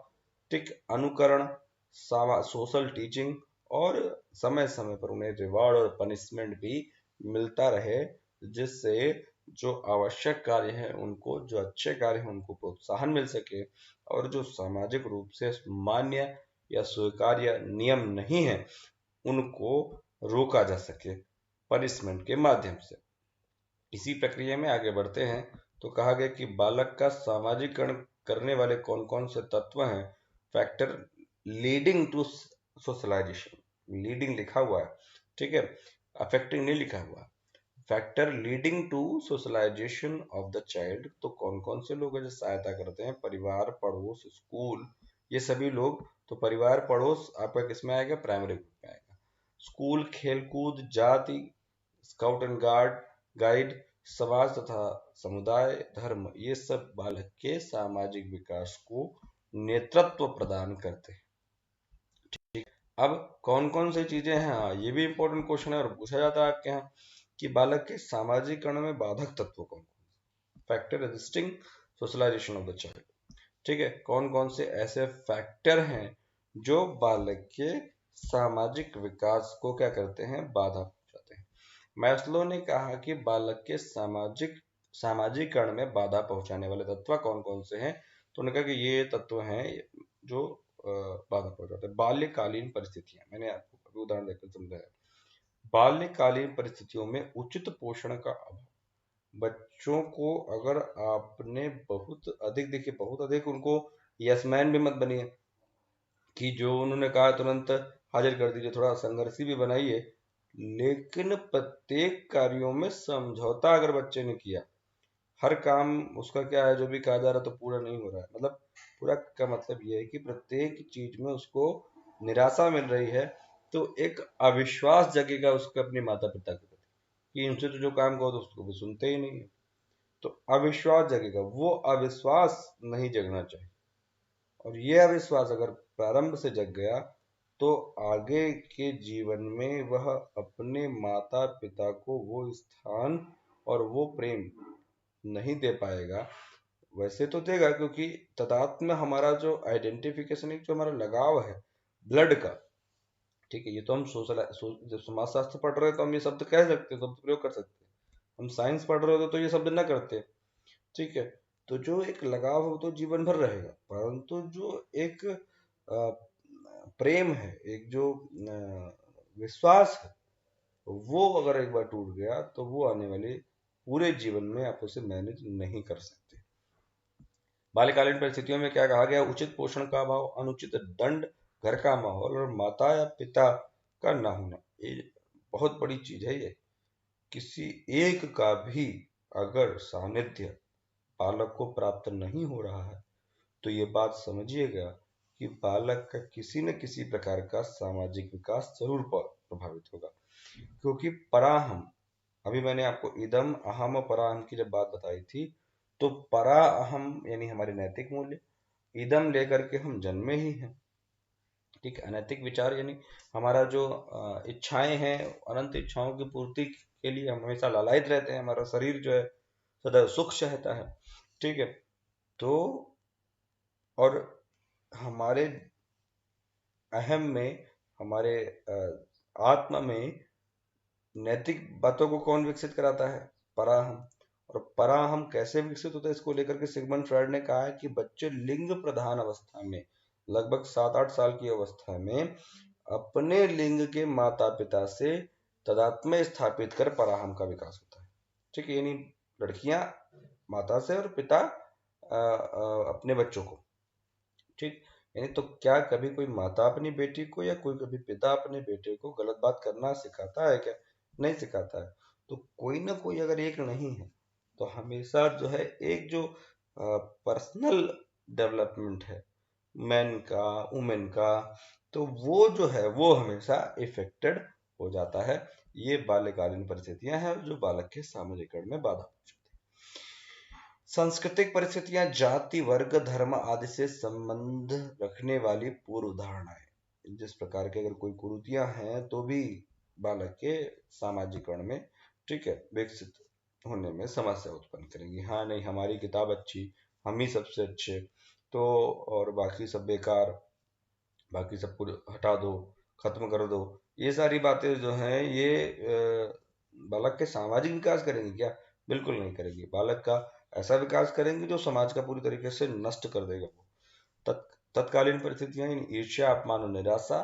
ठीक, अनुकरण, सोशल टीचिंग, और समय समय पर उन्हें रिवार्ड और पनिशमेंट भी मिलता रहे, जिससे जो आवश्यक कार्य है उनको, जो अच्छे कार्य हैं उनको प्रोत्साहन मिल सके, और जो सामाजिक रूप से मान्य या स्वीकार्य नियम नहीं है उनको रोका जा सके पनिशमेंट के माध्यम से। इसी प्रक्रिया में आगे बढ़ते हैं तो कहा गया कि बालक का सामाजिकरण करने वाले कौन कौन से तत्व हैं, factor leading to socialization, leading लिखा हुआ है, ठीक है, अफेक्टिंग नहीं लिखा हुआ, factor leading to socialization of the child. तो कौन कौन से लोग हैं जो सहायता करते हैं, परिवार, पड़ोस, स्कूल, ये सभी लोग। तो परिवार पड़ोस आपका किसमें आएगा, प्राइमरी ग्रुप में आएगा। स्कूल, खेलकूद, जाति, स्काउट एंड गाइड, समाज तथा समुदाय, धर्म, ये सब बालक के सामाजिक विकास को नेतृत्व प्रदान करते हैं। अब कौन कौन सी चीजें हैं, हाँ ये भी इंपॉर्टेंट क्वेश्चन है और पूछा जाता है आपके यहाँ कि बालक के सामाजिकरण में बाधक तत्व कौन, factor resisting socialization of the child, ठीक है, कौन कौन से ऐसे फैक्टर हैं जो बालक के सामाजिक विकास को क्या करते हैं, बाधा पहुंचाते हैं। मैस्लो ने कहा कि बालक के सामाजिकरण में बाधा पहुंचाने वाले तत्व कौन कौन से हैं, तो उन्होंने कहा कि ये तत्व हैं जो बाधा पहुंचाते हैं। बाल्यकालीन परिस्थितियां, मैंने आपको अभी उदाहरण देकर समझाया। बाल्यकालीन परिस्थितियों में उचित पोषण का अभाव, बच्चों को अगर आपने बहुत अधिक, देखिए बहुत अधिक उनको यस मैन भी मत बनिए कि जो उन्होंने कहा तुरंत हाजिर कर दीजिए, थोड़ा संघर्षी भी बनाइए, लेकिन प्रत्येक कार्यों में समझौता अगर बच्चे ने किया, हर काम उसका क्या है, जो भी कहा जा रहा है तो पूरा नहीं हो रहा है, मतलब पूरा का मतलब ये है कि प्रत्येक चीज में उसको निराशा मिल रही है, तो एक अविश्वास जगेगा उसके अपने माता पिता के प्रति कि उनसे तो जो काम कहो तो उसको भी सुनते ही नहीं है, तो अविश्वास जगेगा, वो अविश्वास नहीं जगना चाहिए। और ये अविश्वास अगर प्रारंभ से जग गया तो आगे के जीवन में वह अपने माता पिता को वो स्थान और वो प्रेम नहीं दे पाएगा। वैसे तो देगा, क्योंकि तदात्म हमारा जो आइडेंटिफिकेशन है, जो हमारा लगाव है ब्लड का, ठीक है, ये तो हम जब समाज शास्त्र पढ़ रहे हैं तो हम ये शब्द कह सकते हैं, शब्द प्रयोग कर सकते हैं। हम साइंस पढ़ रहे होते तो ये शब्द ना करते, ठीक है। तो जो एक लगाव हो तो जीवन भर रहेगा, परंतु जो एक प्रेम है, एक जो विश्वास है, वो अगर एक बार टूट गया तो वो आने वाले पूरे जीवन में आप उसे मैनेज नहीं कर सकते। बाल्यकालीन परिस्थितियों में क्या कहा गया, उचित पोषण का अभाव, अनुचित दंड, घर का माहौल और माता या पिता का ना होना, ये बहुत बड़ी चीज है। ये किसी एक का भी अगर सानिध्य बालक को प्राप्त नहीं हो रहा है तो ये बात समझिएगा कि बालक का किसी न किसी प्रकार का सामाजिक विकास जरूर प्रभावित होगा। क्योंकि पराहम, अभी मैंने आपको इदम, अहम और पराहम की जब बात बताई थी, तो परा अहम यानी हमारे नैतिक मूल्य, इदम लेकर के हम जन्मे ही हैं, ठीक है, अनैतिक विचार यानी हमारा जो इच्छाएं हैं, अनंत इच्छाओं की पूर्ति के लिए हम हमेशा लालायित रहते हैं, हमारा शरीर जो है सदैव सुख चाहता है, ठीक है। तो और हमारे अहम में, हमारे आत्मा में नैतिक बातों को कौन विकसित कराता है, पराहम। और पराहम कैसे विकसित होता है, इसको लेकर के सिगमंड फ्रायड ने कहा है कि बच्चे लिंग प्रधान अवस्था में, लगभग 7-8 साल की अवस्था में अपने लिंग के माता पिता से तदात्म्य स्थापित कर पराहम का विकास होता है, ठीक है, यानी लड़कियां माता से और पिता अपने बच्चों को, ठीक, यानी तो क्या कभी कोई माता अपनी बेटी को या कोई कभी पिता अपने बेटे को गलत बात करना सिखाता है क्या? नहीं सिखाता है। तो कोई ना कोई अगर एक नहीं है तो हमेशा जो है एक जो पर्सनल डेवलपमेंट है मैन का, वुमेन का, तो वो जो है वो हमेशा इफेक्टेड हो जाता है। ये बाल्यकालीन परिस्थितियां हैं जो बालक के सामाजिकरण में बाधा पहुंचाती हैं। सांस्कृतिक परिस्थितियां जाति, वर्ग, धर्म आदि से संबंध रखने वाली पूर्व धारणाएं, जिस प्रकार के अगर कोई कुरीतियां हैं तो भी बालक के सामाजिकरण में, ठीक है, विकसित होने में समस्या उत्पन्न करेंगी। हाँ नहीं, हमारी किताब अच्छी, हम ही सबसे अच्छे, तो और बाकी सब बेकार, बाकी सब कुछ हटा दो, खत्म कर दो, ये सारी बातें जो हैं ये बालक के सामाजिक विकास करेंगी क्या? बिल्कुल नहीं करेगी। बालक का ऐसा विकास करेंगे जो समाज का पूरी तरीके से नष्ट कर देगा वो। तत्कालीन परिस्थितियां ईर्ष्या, अपमान और निराशा।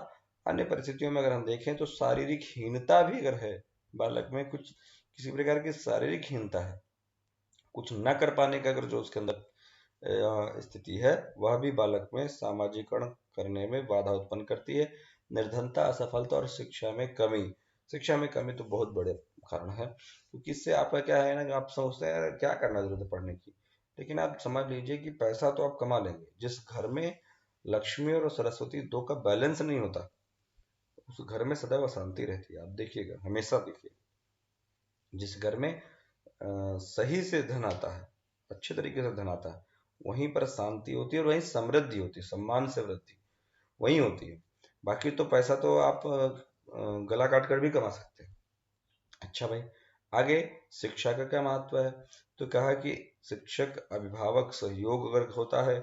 अन्य परिस्थितियों में अगर हम देखें तो शारीरिक हीनता भी अगर है, बालक में कुछ किसी प्रकार की शारीरिक हीनता है, कुछ न कर पाने का अगर जो उसके अंदर स्थिति है, वह भी बालक में सामाजिकरण करने में बाधा उत्पन्न करती है। निर्धनता, असफलता और शिक्षा में कमी। शिक्षा में कमी तो बहुत बड़े कारण है, क्योंकि इससे आपका क्या है ना कि आप सोचते हैं क्या करना जरूरत है पढ़ने की, लेकिन आप समझ लीजिए कि पैसा तो आप कमा लेंगे, जिस घर में लक्ष्मी और सरस्वती दो का बैलेंस नहीं होता उस घर में सदैव अशांति रहती है। आप देखिएगा, हमेशा देखिए, जिस घर में सही से धन आता है, अच्छे तरीके से धन आता है, वहीं पर शांति होती है और वहीं समृद्धि होती है, सम्मान से वृद्धि वहीं होती है। बाकी तो पैसा तो आप गला काट कर भी कमा सकते हैं। अच्छा भाई, आगे शिक्षा का क्या महत्व है? तो कहा कि शिक्षक अभिभावक सहयोग अगर होता है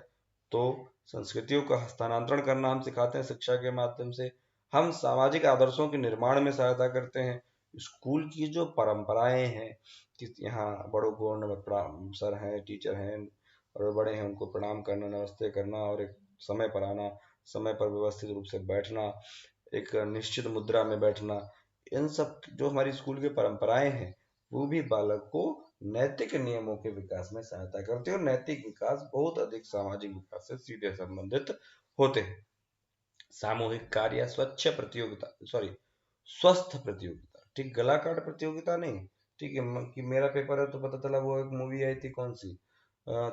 तो संस्कृतियों का हस्तांतरण करना हम सिखाते हैं शिक्षा के माध्यम से। हम सामाजिक आदर्शों के निर्माण में सहायता करते हैं। स्कूल की जो परंपराएं हैं कि यहाँ बड़ों को नमस्कार, सर हैं, टीचर हैं और बड़े हैं उनको प्रणाम करना, नमस्ते करना और एक समय पर आना, समय पर व्यवस्थित रूप से बैठना, एक निश्चित मुद्रा में बैठना, इन सब जो हमारी स्कूल की परंपराएं हैं वो भी बालक को नैतिक नियमों के विकास में सहायता करते हैं। और नैतिक विकास बहुत अधिक सामाजिक विकास से सीधे संबंधित होते हैं। सामूहिक कार्य, स्वच्छ प्रतियोगिता, सॉरी, स्वस्थ प्रतियोगिता, ठीक, गला काट प्रतियोगिता नहीं, ठीक है, कि मेरा पेपर है तो पता चला वो एक मूवी आई थी कौन सी,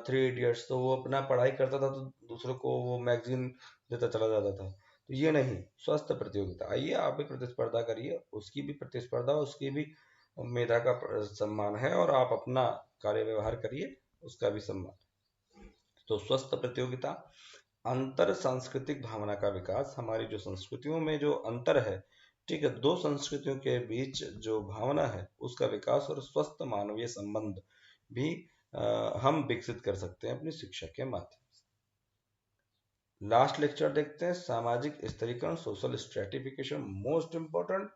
थ्री इडियट्स, तो वो अपना पढ़ाई करता था तो दूसरों को वो मैगजीन देता चला जाता था। तो ये नहीं, स्वस्थ प्रतियोगिता, आइए आप भी प्रतिस्पर्धा करिए, उसकी भी प्रतिस्पर्धा, उसकी भी मेधा का सम्मान है और आप अपना कार्य व्यवहार करिए, उसका भी सम्मान। तो स्वस्थ प्रतियोगिता, अंतर सांस्कृतिक भावना का विकास, हमारी जो संस्कृतियों में जो अंतर है, ठीक है, दो संस्कृतियों के बीच जो भावना है उसका विकास और स्वस्थ मानवीय संबंध भी हम विकसित कर सकते हैं अपनी शिक्षा के माध्यम से। लास्ट लेक्चर देखते हैं, सामाजिक स्तरीकरण, सोशल स्ट्रेटिफिकेशन, मोस्ट इंपॉर्टेंट,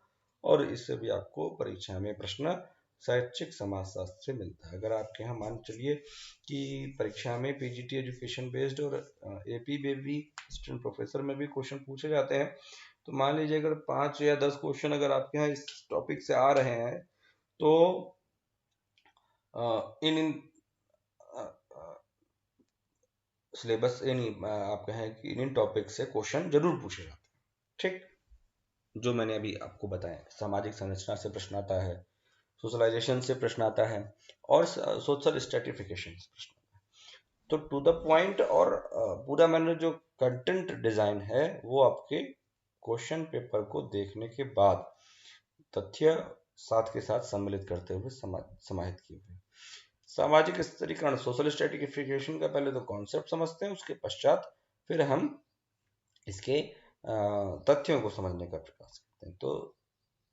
और इससे भी आपको परीक्षा में प्रश्न शैक्षिक समाजशास्त्र से मिलता है। अगर आपके यहाँ मान चलिए कि परीक्षा में पीजीटी एजुकेशन बेस्ड और एपी में भी असिस्टेंट प्रोफेसर में भी क्वेश्चन पूछे जाते हैं, तो मान लीजिए अगर 5 या 10 क्वेश्चन अगर आपके यहाँ इस टॉपिक से आ रहे हैं तो इन इन सिलेबस यानी आप कहें कि इन टॉपिक से क्वेश्चन जरूर पूछे जाते हैं। ठीक, जो मैंने अभी आपको बताया, सामाजिक संरचना से प्रश्न आता है, सोशलाइजेशन से प्रश्न आता है और सोशल स्ट्रेटिफिकेशन से प्रश्न आता है। तो टू द पॉइंट और पूरा मैंने जो कंटेंट डिजाइन है वो आपके क्वेश्चन पेपर को देखने के बाद तथ्य साथ के साथ सम्मिलित करते हुए समाहित किए हुए। सामाजिक स्तरीकरण, सोशल स्ट्रेटिफिकेशन का पहले तो कॉन्सेप्ट समझते हैं, उसके पश्चात फिर हम इसके तथ्यों को समझने का प्रयास करते हैं। तो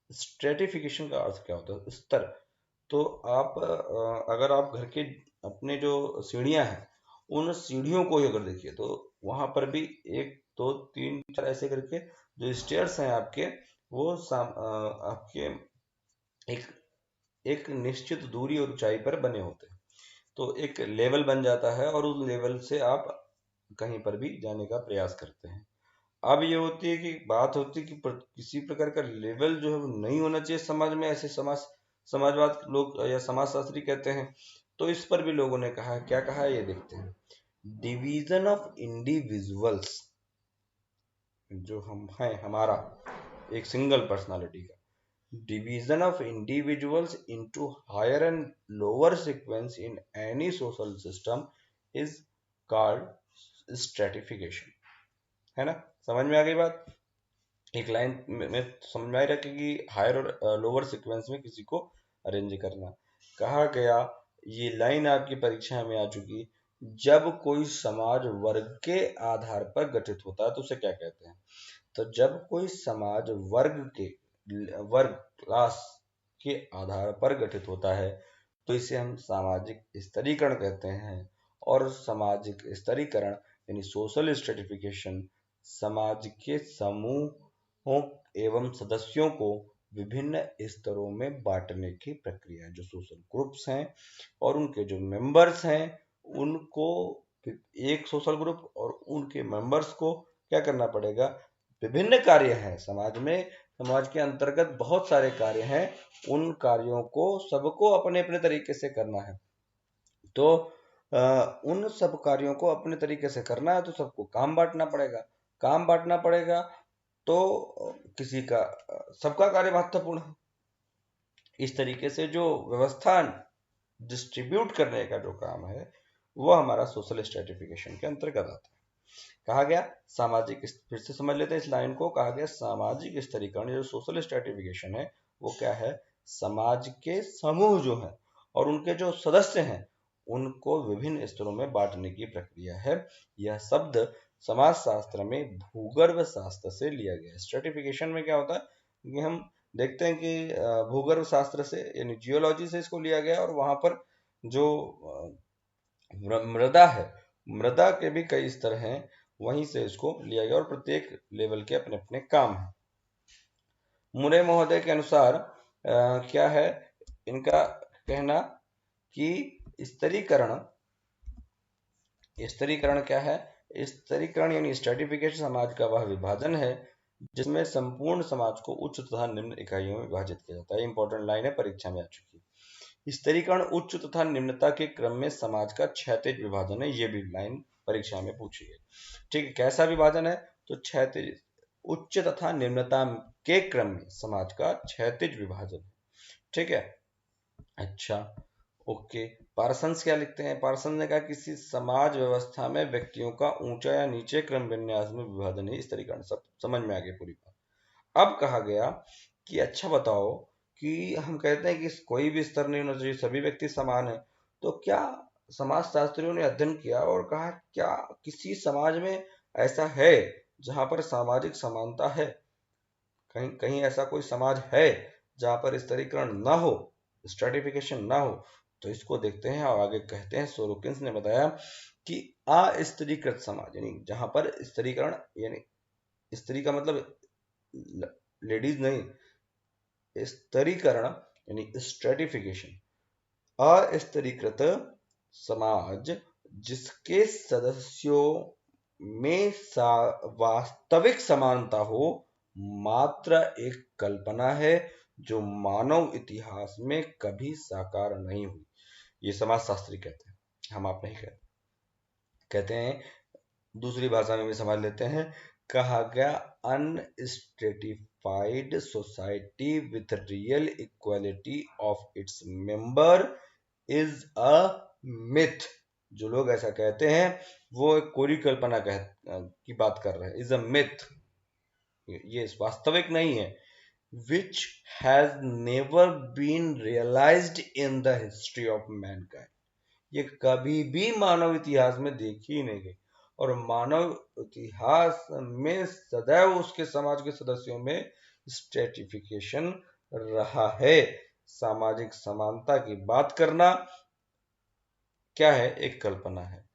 स्ट्रेटिफिकेशन का अर्थ क्या होता है? स्तर। तो आप अगर आप घर के अपने जो सीढ़ियां हैं उन सीढ़ियों को ही अगर देखिए तो वहां पर भी 1 2 3 4 ऐसे करके जो स्टेयर्स हैं आपके, वो आपके एक एक निश्चित दूरी और ऊंचाई पर बने होते हैं। तो एक लेवल बन जाता है और उस लेवल से आप कहीं पर भी जाने का प्रयास करते हैं। अब ये होती है कि बात होती है कि किसी प्रकार का लेवल जो है वो नहीं होना चाहिए समाज में, ऐसे समाजवाद लोग या समाजशास्त्री कहते हैं। तो इस पर भी लोगों ने कहा, क्या कहा है ये देखते हैं। डिवीजन ऑफ इंडिविजुअल्स, जो हम हैं, हमारा एक सिंगल पर्सनालिटी का division of individuals into higher and lower sequence in any social system is called stratification। है ना, समझ में आ गई बात? एक लाइन में समझ में आ रहा है कि हायर और लोअर सीक्वेंस में किसी को अरेंज करना। कहा गया, ये लाइन आपकी परीक्षा में आ चुकी, जब कोई समाज वर्ग के आधार पर गठित होता है तो उसे क्या कहते हैं? तो जब कोई समाज वर्ग क्लास के आधार पर गठित होता है तो इसे हम सामाजिक स्तरीकरण कहते हैं। और सामाजिक स्तरीकरण यानी सोशल स्ट्रेटिफिकेशन समाज के समूहों एवं सदस्यों को विभिन्न स्तरों में बांटने की प्रक्रिया है। जो सोशल ग्रुप्स हैं और उनके जो मेंबर्स हैं उनको, एक सोशल ग्रुप और उनके मेंबर्स को क्या करना पड़ेगा? विभिन्न कार्य हैं समाज में, समाज के अंतर्गत बहुत सारे कार्य हैं, उन कार्यों को सबको अपने अपने तरीके से करना है। तो उन सब कार्यों को अपने तरीके से करना है तो सबको काम बांटना पड़ेगा। काम बांटना पड़ेगा तो किसी का सबका कार्य महत्वपूर्ण है। इस तरीके से जो व्यवस्था डिस्ट्रीब्यूट करने का जो काम है वो हमारा सोशल स्ट्रेटिफिकेशन के अंतर्गत आता है। कहा गया सामाजिक, फिर से समझ लेते हैं इस लाइन को। कहा गया सामाजिक स्तरीकरण, जो सोशल स्ट्रेटिफिकेशन है वो क्या है? समाज के समूह जो है और उनके जो सदस्य हैं उनको विभिन्न स्तरों में बांटने की प्रक्रिया है। यह शब्द समाज शास्त्र में भूगर्भ शास्त्र से लिया गया है। स्ट्रेटिफिकेशन में क्या होता है कि हम देखते हैं कि भूगर्भ शास्त्र से यानी जियोलॉजी से इसको लिया गया और वहां पर जो मृदा है, मृदा के भी कई स्तर हैं, वहीं से इसको लिया गया और प्रत्येक लेवल के अपने अपने काम हैं। मुरे महोदय के अनुसार क्या है इनका कहना कि स्तरीकरण क्या है? स्तरीकरण यानी स्ट्रेटिफिकेशन समाज का वह विभाजन है जिसमें संपूर्ण समाज को उच्च तथा निम्न इकाइयों में विभाजित किया जाता है। इंपॉर्टेंट लाइन है, परीक्षा में आ चुकी है। स्तरीकरण उच्च तथा निम्नता के क्रम में समाज का क्षैतिज विभाजन है। ये भी लाइन परीक्षा में पूछी है। ठीक है, कैसा विभाजन है? तो क्षैतिज, उच्च तथा निम्नता के क्रम में समाज का क्षैतिज विभाजन। ठीक है, अच्छा, ओके। पार्सन्स क्या लिखते हैं? पार्सन ने कहा किसी समाज व्यवस्था में व्यक्तियों का ऊंचा या नीचे क्रम विन्यास में विभाजन है। इस तरीके सब समझ में आ गई पूरी बात। अब कहा गया कि अच्छा बताओ कि हम कहते हैं कि कोई भी स्तर नहीं होना चाहिए, सभी व्यक्ति समान है, तो क्या समाजशास्त्रियों ने अध्ययन किया और कहा क्या किसी समाज में ऐसा है जहां पर सामाजिक समानता है? कहीं कहीं ऐसा कोई समाज है जहां पर स्तरीकरण ना हो, स्ट्रेटिफिकेशन ना हो? तो इसको देखते हैं और आगे कहते हैं। सोरोकिन्स ने बताया कि अस्त्रीकृत समाज यानी जहां पर स्तरीकरण यानी स्त्री का मतलब लेडीज नहीं, स्तरीकरण यानी स्ट्रेटिफिकेशन, अस्त्रीकृत समाज जिसके सदस्यों में वास्तविक समानता हो मात्र एक कल्पना है जो मानव इतिहास में कभी साकार नहीं हुई। ये समाजशास्त्री कहते हैं, हम आप नहीं कहते। कहते हैं, दूसरी भाषा में भी समझ लेते हैं। कहा गया unstratified society with real equality of its member is a myth. जो लोग ऐसा कहते हैं वो एक कोरी कल्पना की बात कर रहे हैं। इज अ मिथ, ये वास्तविक नहीं है। which has never been realized in the history of mankind। ये कभी भी मानव इतिहास में देखी ही नहीं गई और मानव इतिहास में सदैव उसके समाज के सदस्यों में स्ट्रेटिफिकेशन रहा है। सामाजिक समानता की बात करना क्या है? एक कल्पना है।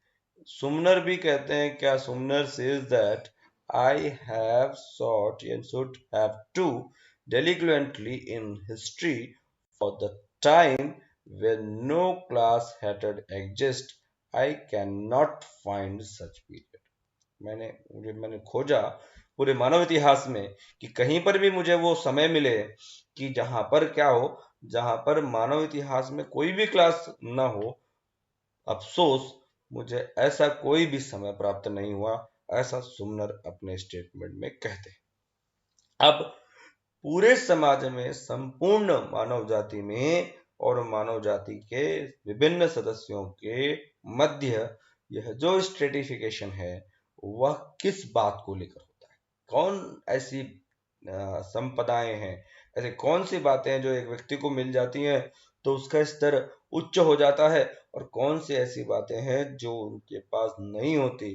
सुमनर भी कहते हैं, क्या सुमनर says that I have sought and should have to delinquently in history for the time when no class hatred exists, I cannot find such period। मैंने खोजा पूरे मानव इतिहास में कि कहीं पर भी मुझे वो समय मिले कि जहां पर क्या हो, जहां पर मानव इतिहास में कोई भी क्लास ना हो। अफसोस मुझे ऐसा कोई भी समय प्राप्त नहीं हुआ ऐसा सुमनर अपने स्टेटमेंट में कहते हैं। अब पूरे समाज में संपूर्ण मानव जाति में और मानव जाति के विभिन्न सदस्यों के मध्य यह जो स्ट्रेटिफिकेशन है वह किस बात को लेकर होता है, कौन ऐसी संपदाएं हैं, ऐसे कौन सी बातें हैं जो एक व्यक्ति को मिल जाती हैं तो उसका स्तर उच्च हो जाता है, और कौन सी ऐसी बातें हैं जो उनके पास नहीं होती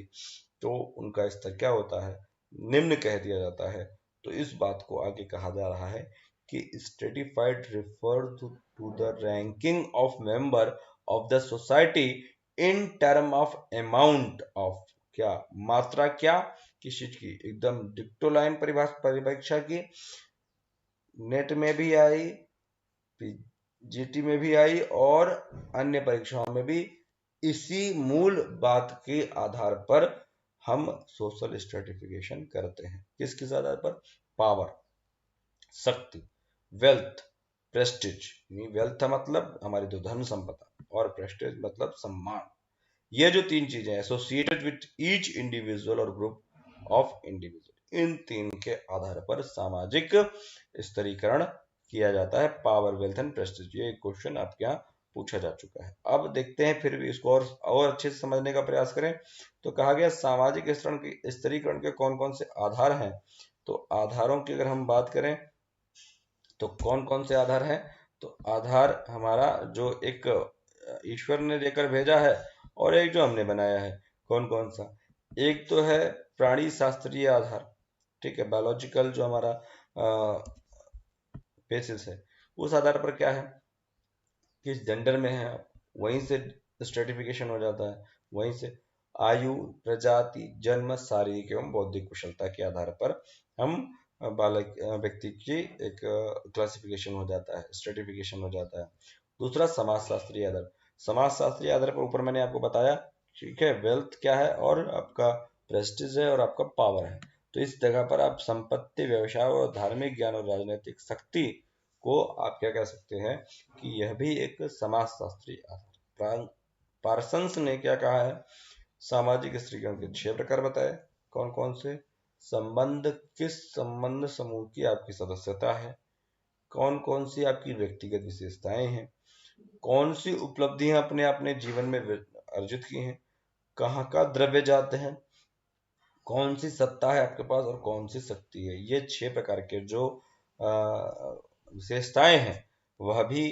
तो उनका स्तर क्या होता है, निम्न कह दिया जाता है। तो इस बात को आगे कहा जा रहा है कि stratified refer to the ranking of member of the society in term of amount of, क्या मात्रा, क्या किस चीज की, एकदम डिक्टो लाइन परिभाषा की, नेट में भी आई, जीटी में भी आई और अन्य परीक्षाओं में भी इसी मूल बात के आधार पर हम सोशल स्ट्रेटिफिकेशन करते हैं। किस आधार पर, पावर, शक्ति, वेल्थ, प्रेस्टिज, वेल्थ मतलब हमारी तो धन संपदा और प्रेस्टिज मतलब सम्मान, ये जो तीन चीजें एसोसिएटेड विथ ईच इंडिविजुअल और ग्रुप ऑफ इंडिविजुअल, इन तीन के आधार पर सामाजिक स्तरीकरण किया जाता है, पावर, वेल्थ एंड प्रेस्टिज। ये क्वेश्चन आपके यहाँ पूछा जा चुका है। अब देखते हैं फिर भी इसको और अच्छे से समझने का प्रयास करें। तो कहा गया सामाजिक स्तरीकरण के कौन कौन से आधार हैं, तो आधारों की अगर हम बात करें तो कौन कौन से आधार हैं, तो आधार हमारा जो एक ईश्वर ने देकर भेजा है और एक जो हमने बनाया है, कौन कौन सा, एक तो है प्राणी शास्त्रीय आधार, ठीक है, बायोलॉजिकल जो हमारा बेसिस है, उस आधार पर क्या है, किस जेंडर में है वहीं से स्ट्रेटिफिकेशन हो जाता है, वहीं से आयु, प्रजाति, जन्म, शारीरिक एवं बौद्धिक कुशलता के आधार पर हम बालक व्यक्ति की एक क्लासिफिकेशन हो जाता है, स्ट्रेटिफिकेशन हो जाता है। दूसरा समाजशास्त्रीय आधार, समाजशास्त्रीय आधार पर ऊपर मैंने आपको बताया, ठीक है, वेल्थ क्या है और आपका प्रेस्टीज है और आपका पावर है। तो इस जगह पर आप संपत्ति, व्यवसाय और धार्मिक ज्ञान और राजनीतिक शक्ति को आप क्या कह सकते हैं कि यह भी एक समाजशास्त्रीय आधार। पार्सन्स ने क्या कहा है, सामाजिक स्तरीकरण के 6 प्रकार बताए, कौन कौन से, संबंध, किस संबंध समूह की आपकी सदस्यता है, कौन कौन सी आपकी व्यक्तिगत विशेषताएं हैं, कौन सी उपलब्धियां अपने अपने जीवन में अर्जित की हैं, कहाँ का द्रव्य जाते हैं, कौन सी सत्ता है आपके पास और कौन सी शक्ति है। ये 6 प्रकार के जो विशेषताएं हैं वह भी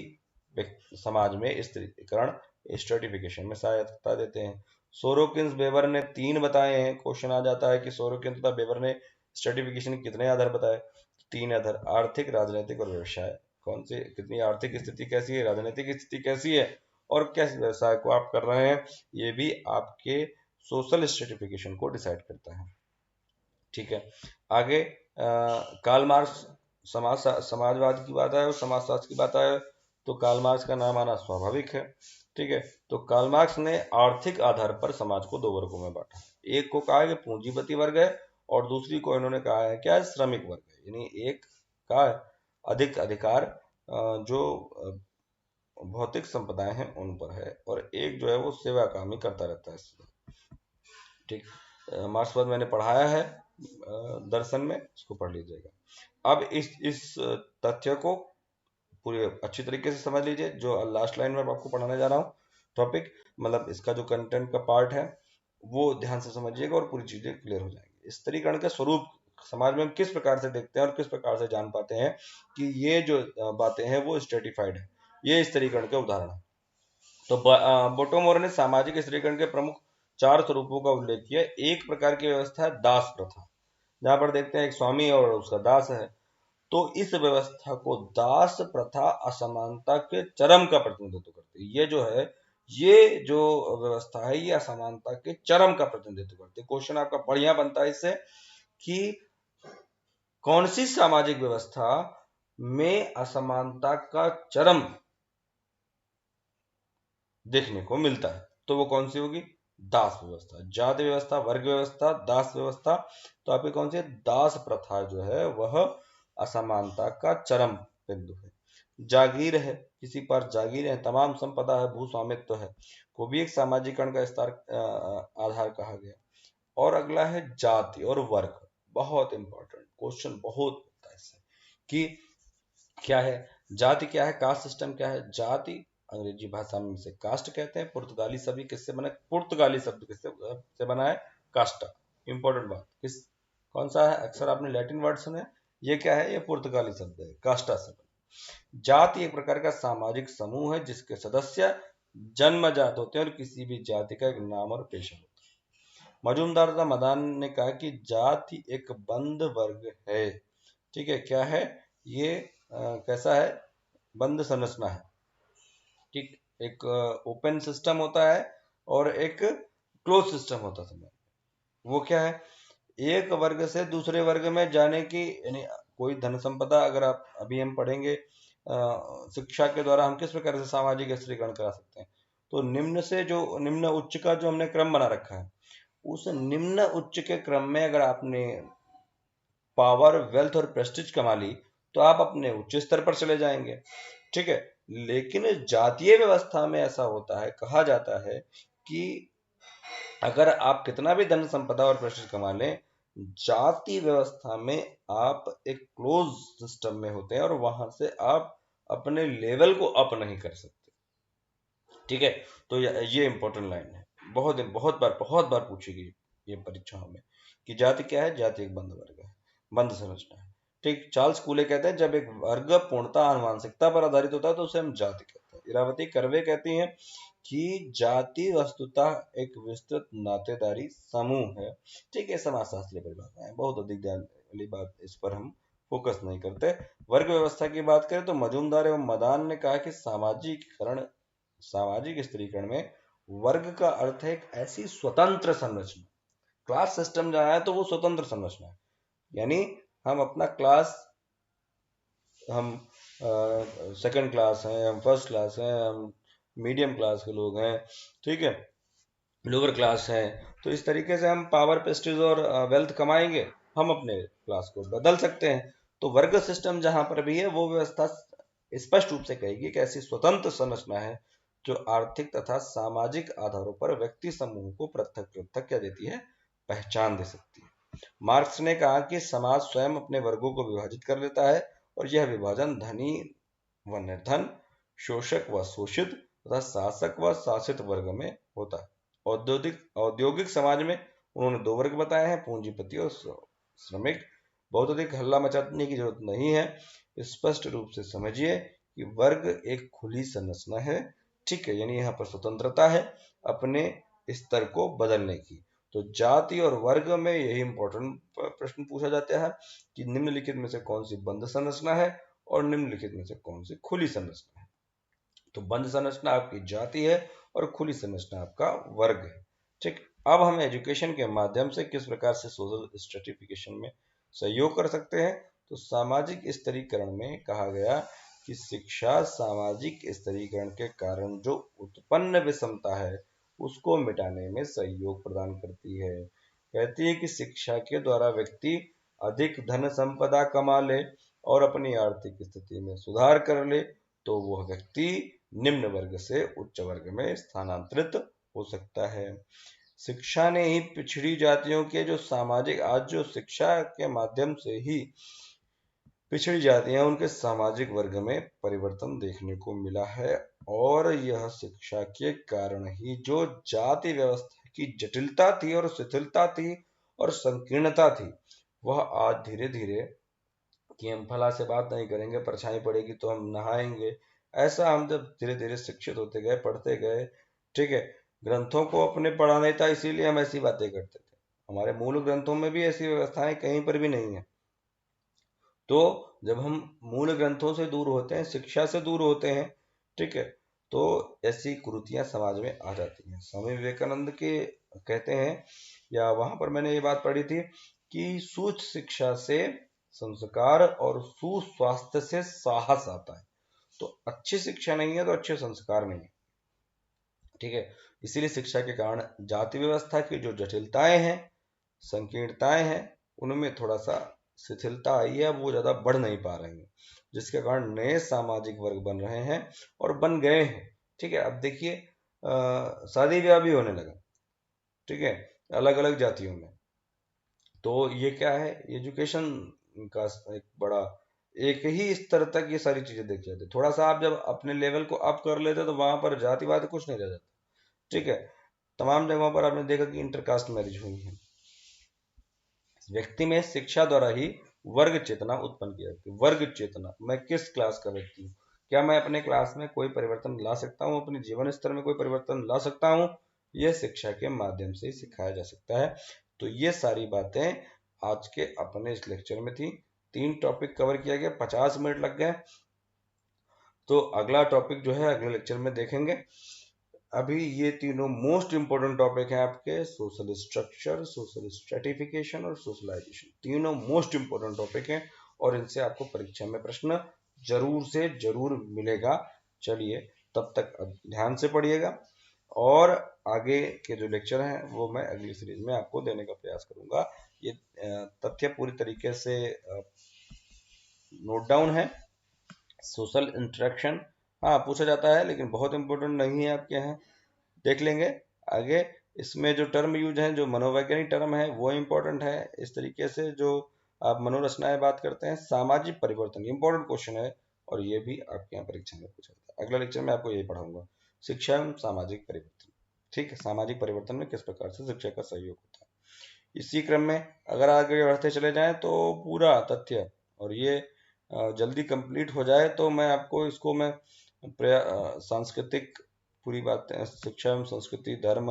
समाज में स्त्रीकरण स्ट्रेटिफिकेशन में सहायता देते हैं। सोरोकिन्स बेवर ने 3 बताए हैं, क्वेश्चन आ जाता है कि सोरोकिन्स तथा बेवर ने स्ट्रेटिफिकेशन कितने आधार बताए, 3 आधार, आर्थिक, राजनीतिक और व्यवसाय, कौन से, कितनी आर्थिक स्थिति कैसी है, राजनीतिक स्थिति कैसी है और किस व्यवसाय को आप कर रहे हैं, ये भी आपके सोशल स्ट्रेटिफिकेशन को डिसाइड करता है, ठीक है। आगे कार्ल मार्क्स, समाजवाद की बात आए और समाजशास्त्र की बात आए तो कार्ल मार्क्स का नाम आना स्वाभाविक है, ठीक है। तो कार्ल मार्क्स ने आर्थिक आधार पर समाज को 2 वर्गों में बांटा, एक को कहा है कि पूंजीपति वर्ग है और दूसरी को इन्होंने कहा है क्या, श्रमिक वर्ग है। यानी एक का अधिक अधिकार जो भौतिक संपदाएं हैं उन पर है और एक जो है वो सेवा काम ही करता रहता है, ठीक। मार्क्सवाद मैंने पढ़ाया है दर्शन में, इसको पढ़ लीजिएगा। अब इस तथ्य को पूरे अच्छी तरीके से समझ लीजिए, जो लास्ट लाइन में आपको पढ़ाने जा रहा हूँ टॉपिक, मतलब इसका जो कंटेंट का पार्ट है वो ध्यान से समझिएगा और पूरी चीजें क्लियर हो जाएंगी। स्तरीकरण का स्वरूप समाज में हम किस प्रकार से देखते हैं और किस प्रकार से जान पाते हैं कि ये जो बातें हैं वो स्ट्रेटिफाइड है, ये स्तरीकरण के उदाहरण है। तो बोटोमोर ने सामाजिक स्तरीकरण के प्रमुख 4 स्वरूपों का उल्लेख किया। एक प्रकार की व्यवस्था है दास प्रथा, जहां पर देखते हैं एक स्वामी और उसका दास है, तो इस व्यवस्था को दास प्रथा असमानता के चरम का प्रतिनिधित्व करती है। ये जो है, ये जो व्यवस्था है ये असमानता के चरम का प्रतिनिधित्व करती है। क्वेश्चन आपका बढ़िया बनता है इससे कि कौन सी सामाजिक व्यवस्था में असमानता का चरम देखने को मिलता है, तो वो कौन सी होगी, दास व्यवस्था, जाति व्यवस्था, वर्ग व्यवस्था, दास व्यवस्था। तो आपकी कौन सी, दास प्रथा जो है वह असमानता का चरम बिंदु है। जागीर है, किसी पर जागीर है, तमाम संपदा है, भू स्वामित्व है, को भी एक सामाजिकरण का आधार कहा गया। और अगला है जाति और वर्ग। बहुत इंपॉर्टेंट क्वेश्चन बहुत होता है इससे कि क्या है जाति, क्या है कास्ट सिस्टम, क्या है जाति। अंग्रेजी भाषा में इसे कास्ट कहते हैं। पुर्तगाली शब्द किससे बना, पुर्तगाली शब्द किससे से बना है, कास्टा। इंपॉर्टेंट बात, किस कौन सा है, अक्सर आपने लैटिन वर्ड सुने, ये क्या है, ये पुर्तगाली शब्द है, कास्टा शब्द। जाति एक प्रकार का सामाजिक समूह है जिसके सदस्य जन्मजात होते हैं और किसी भी जाति का एक नाम और पेशा होता है। मजूमदार तथा मदान ने कहा कि जाति एक बंद वर्ग है। ठीक है, क्या है ये, कैसा है, बंद संरचना है। ठीक, एक ओपन सिस्टम होता है और एक क्लोज सिस्टम होता है। वो क्या है, एक वर्ग से दूसरे वर्ग में जाने की, यानी कोई धन संपदा, अगर आप अभी हम पढ़ेंगे शिक्षा के द्वारा हम किस प्रकार से सामाजिक स्त्रीकरण करा सकते हैं, तो निम्न से जो निम्न उच्च का जो हमने क्रम बना रखा है, उस निम्न उच्च के क्रम में अगर आपने पावर, वेल्थ और प्रेस्टीज कमा ली तो आप अपने उच्च स्तर पर चले जाएंगे। ठीक है, लेकिन जातीय व्यवस्था में ऐसा होता है, कहा जाता है कि अगर आप कितना भी धन संपदा और प्रेस्टीज कमा लें, जाति व्यवस्था में आप एक क्लोज सिस्टम में होते हैं और वहां से आप अपने लेवल को अप नहीं कर सकते। ठीक है, तो ये इंपॉर्टेंट लाइन है, बहुत बार पूछी गई ये परीक्षाओं में कि जाति क्या है, जाति एक बंद वर्ग है, बंद संरचना है। ठीक, चार्ल्स कूले कहते हैं जब एक वर्ग पूर्णतः आनुवंशिकता पर आधारित होता है तो उसे हम जाति कहते हैं। इरावती कर्वे कहती हैं कि जाति वस्तुतः एक विस्तृत नातेदारी समूह है। ठीक है, समाजशास्त्रीय परिभाषा है, बहुत अधिक ध्यान वाली बात, इस पर हम फोकस नहीं करते। वर्ग व्यवस्था की बात करें तो मजूमदार एवं मदान ने कहा कि सामाजिक स्त्रीकरण में वर्ग का अर्थ है एक ऐसी स्वतंत्र संरचना। क्लास सिस्टम जहां है तो वो स्वतंत्र संरचना है, यानी हम अपना क्लास, हम सेकंड क्लास हैं, हम फर्स्ट क्लास हैं, हम मीडियम क्लास के लोग हैं, ठीक है, लोअर क्लास हैं, तो इस तरीके से हम पावर, प्रेस्टीज और वेल्थ कमाएंगे, हम अपने क्लास को बदल सकते हैं। तो वर्ग सिस्टम जहां पर भी है वो व्यवस्था स्पष्ट रूप से कहेगी कि ऐसी स्वतंत्र संरचना है जो आर्थिक तथा सामाजिक आधारों पर व्यक्ति समूह को पृथक पृथक क्या देती है, पहचान दे सकती है। मार्क्स ने कहा कि समाज स्वयं अपने वर्गों को विभाजित कर लेता है और यह विभाजन धनी व निर्धन, शोषक व शोषित तथा शासक व शासित वर्ग में होता है। औद्योगिक समाज में उन्होंने दो वर्ग बताए हैं, पूंजीपति और श्रमिक। बहुत अधिक हल्ला मचाने की जरूरत नहीं है, स्पष्ट रूप से समझिए कि वर्ग एक खुली संरचना है। ठीक है, यानी यहाँ पर स्वतंत्रता है अपने स्तर को बदलने की। तो जाति और वर्ग में यही इंपॉर्टेंट प्रश्न पूछा जाता है कि निम्नलिखित में से कौन सी बंद संरचना है और निम्नलिखित में से कौन सी खुली संरचना है। तो बंद संरचना आपकी जाति है और खुली संरचना आपका वर्ग है। ठीक, अब हम एजुकेशन के माध्यम से किस प्रकार से सोशल स्ट्रेटिफिकेशन में सहयोग कर सकते हैं, तो सामाजिक स्तरीकरण में कहा गया कि शिक्षा सामाजिक स्तरीकरण के कारण जो उत्पन्न विषमता है उसको मिटाने में सहयोग प्रदान करती है। कहती है कि शिक्षा के द्वारा व्यक्ति अधिक धन संपदा कमा ले और अपनी आर्थिक स्थिति में सुधार कर ले तो वह व्यक्ति निम्न वर्ग से उच्च वर्ग में स्थानांतरित हो सकता है। शिक्षा ने ही पिछड़ी जातियों के जो सामाजिक, आज जो शिक्षा के माध्यम से ही पिछड़ी जातियां उनके सामाजिक वर्ग में परिवर्तन देखने को मिला है और यह शिक्षा के कारण ही जो जाति व्यवस्था की जटिलता थी और शिथिलता थी और संकीर्णता थी वह आज धीरे धीरे, कि हम फला से बात नहीं करेंगे, परछाई पड़ेगी तो हम नहाएंगे, ऐसा हम जब धीरे धीरे शिक्षित होते गए, पढ़ते गए, ठीक है, ग्रंथों को अपने पढ़ा नहीं था इसीलिए हम ऐसी बातें करते थे, हमारे मूल ग्रंथों में भी ऐसी व्यवस्थाएं कहीं पर भी नहीं है। तो जब हम मूल ग्रंथों से दूर होते हैं, शिक्षा से दूर होते हैं, ठीक है, तो ऐसी कुरीतियां समाज में आ जाती हैं। स्वामी विवेकानंद के कहते हैं, या वहां पर मैंने ये बात पढ़ी थी कि सूक्ष्म शिक्षा से संस्कार और सुस्वास्थ्य से साहस आता है। तो अच्छी शिक्षा नहीं है तो अच्छे संस्कार नहीं है। ठीक है, इसीलिए शिक्षा के कारण जाति व्यवस्था की जो जटिलताएं हैं, संकीर्णताएं हैं, उनमें थोड़ा सा शिथिलता आई है, वो ज्यादा बढ़ नहीं पा रही है, जिसके कारण नए सामाजिक वर्ग बन रहे हैं और बन गए हैं। ठीक है, अब देखिए शादी ब्याह भी होने लगा, ठीक है, अलग अलग जातियों में। तो ये क्या है, एजुकेशन का एक बड़ा, एक ही स्तर तक ये सारी चीजें देखी जाती है। थोड़ा सा आप जब अपने लेवल को अप कर लेते तो वहां पर जातिवाद कुछ नहीं रह जाता। ठीक है, तमाम जगहों पर आपने देखा कि इंटरकास्ट मैरिज हुई है। व्यक्ति में शिक्षा द्वारा ही वर्ग चेतना उत्पन्न की जाती है। वर्ग चेतना, मैं किस क्लास का व्यक्ति हूँ, क्या मैं अपने क्लास में कोई परिवर्तन ला सकता हूँ, अपने जीवन स्तर में कोई परिवर्तन ला सकता हूँ, यह शिक्षा के माध्यम से ही सिखाया जा सकता है। तो ये सारी बातें आज के अपने इस लेक्चर में थी। 3 टॉपिक कवर किया गया, 50 मिनट लग गए। तो अगला टॉपिक जो है अगले लेक्चर में देखेंगे। अभी ये तीनों मोस्ट इंपोर्टेंट टॉपिक हैं आपके, सोशल स्ट्रक्चर, सोशल स्ट्रेटिफिकेशन और सोशलाइजेशन। तीनों मोस्ट इंपोर्टेंट टॉपिक हैं और इनसे आपको परीक्षा में प्रश्न जरूर से जरूर मिलेगा। चलिए, तब तक अब ध्यान से पढ़िएगा और आगे के जो लेक्चर हैं वो मैं अगली सीरीज में आपको देने का प्रयास करूंगा। ये तथ्य पूरी तरीके से नोट डाउन है। सोशल इंटरेक्शन, हाँ पूछा जाता है लेकिन बहुत इंपॉर्टेंट नहीं है आपके यहाँ, देख लेंगे आगे। इसमें जो टर्म यूज है, जो मनोवैज्ञानिक टर्म है वो इंपॉर्टेंट है। इस तरीके से जो आप मनोरचनाएं बात करते हैं, सामाजिक परिवर्तन इंपॉर्टेंट क्वेश्चन है और ये भी आपके यहाँ परीक्षा में पूछा जाता है। अगला लेक्चर में आपको यही पढ़ाऊंगा, शिक्षा एवं सामाजिक परिवर्तन। ठीक है, सामाजिक परिवर्तन में किस प्रकार से शिक्षा का सहयोग होता है। इसी क्रम में अगर आगे बढ़ते चले जाएं तो पूरा तथ्य और ये जल्दी कंप्लीट हो जाए तो मैं आपको इसको मैं सांस्कृतिक पूरी बातें, शिक्षा एवं संस्कृति, धर्म,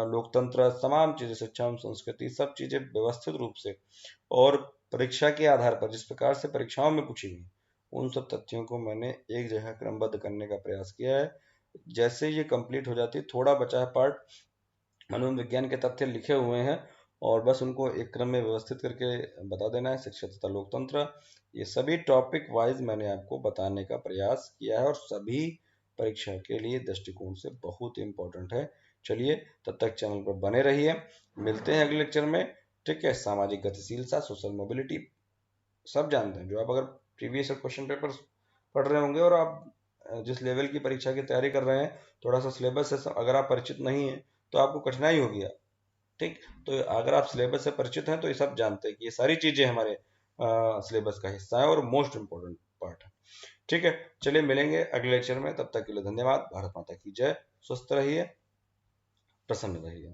लोकतंत्र, तमाम चीजें, शिक्षा एवं संस्कृति, सब चीजें व्यवस्थित रूप से और परीक्षा के आधार पर जिस प्रकार से परीक्षाओं में पूछी गई, उन सब तथ्यों को मैंने एक जगह क्रमबद्ध करने का प्रयास किया है। जैसे ये कंप्लीट हो जाती है, थोड़ा बचा है पार्ट, मनोविज्ञान के तथ्य लिखे हुए हैं और बस उनको एक क्रम में व्यवस्थित करके बता देना है। शिक्षा तथा लोकतंत्र, ये सभी टॉपिक वाइज मैंने आपको बताने का प्रयास किया है और सभी परीक्षा के लिए दृष्टिकोण से बहुत इंपॉर्टेंट है। चलिए, तब तक चैनल पर बने रहिए, मिलते हैं अगले लेक्चर में। ठीक है, सामाजिक गतिशीलता, सोशल मोबिलिटी सब जानते हैं। जो आप अगर प्रीवियस क्वेश्चन पेपर पढ़ रहे होंगे और आप जिस लेवल की परीक्षा की तैयारी कर रहे हैं, थोड़ा सा सिलेबस से अगर आप परिचित नहीं है तो आपको कठिनाई होगी। ठीक, तो अगर आप सिलेबस से परिचित हैं तो ये सब जानते हैं कि ये सारी चीजें हमारे सिलेबस का हिस्सा है और मोस्ट इंपोर्टेंट पार्ट है। ठीक है, चलिए मिलेंगे अगले लेक्चर में, तब तक के लिए धन्यवाद। भारत माता की जय। स्वस्थ रहिए, प्रसन्न रहिए।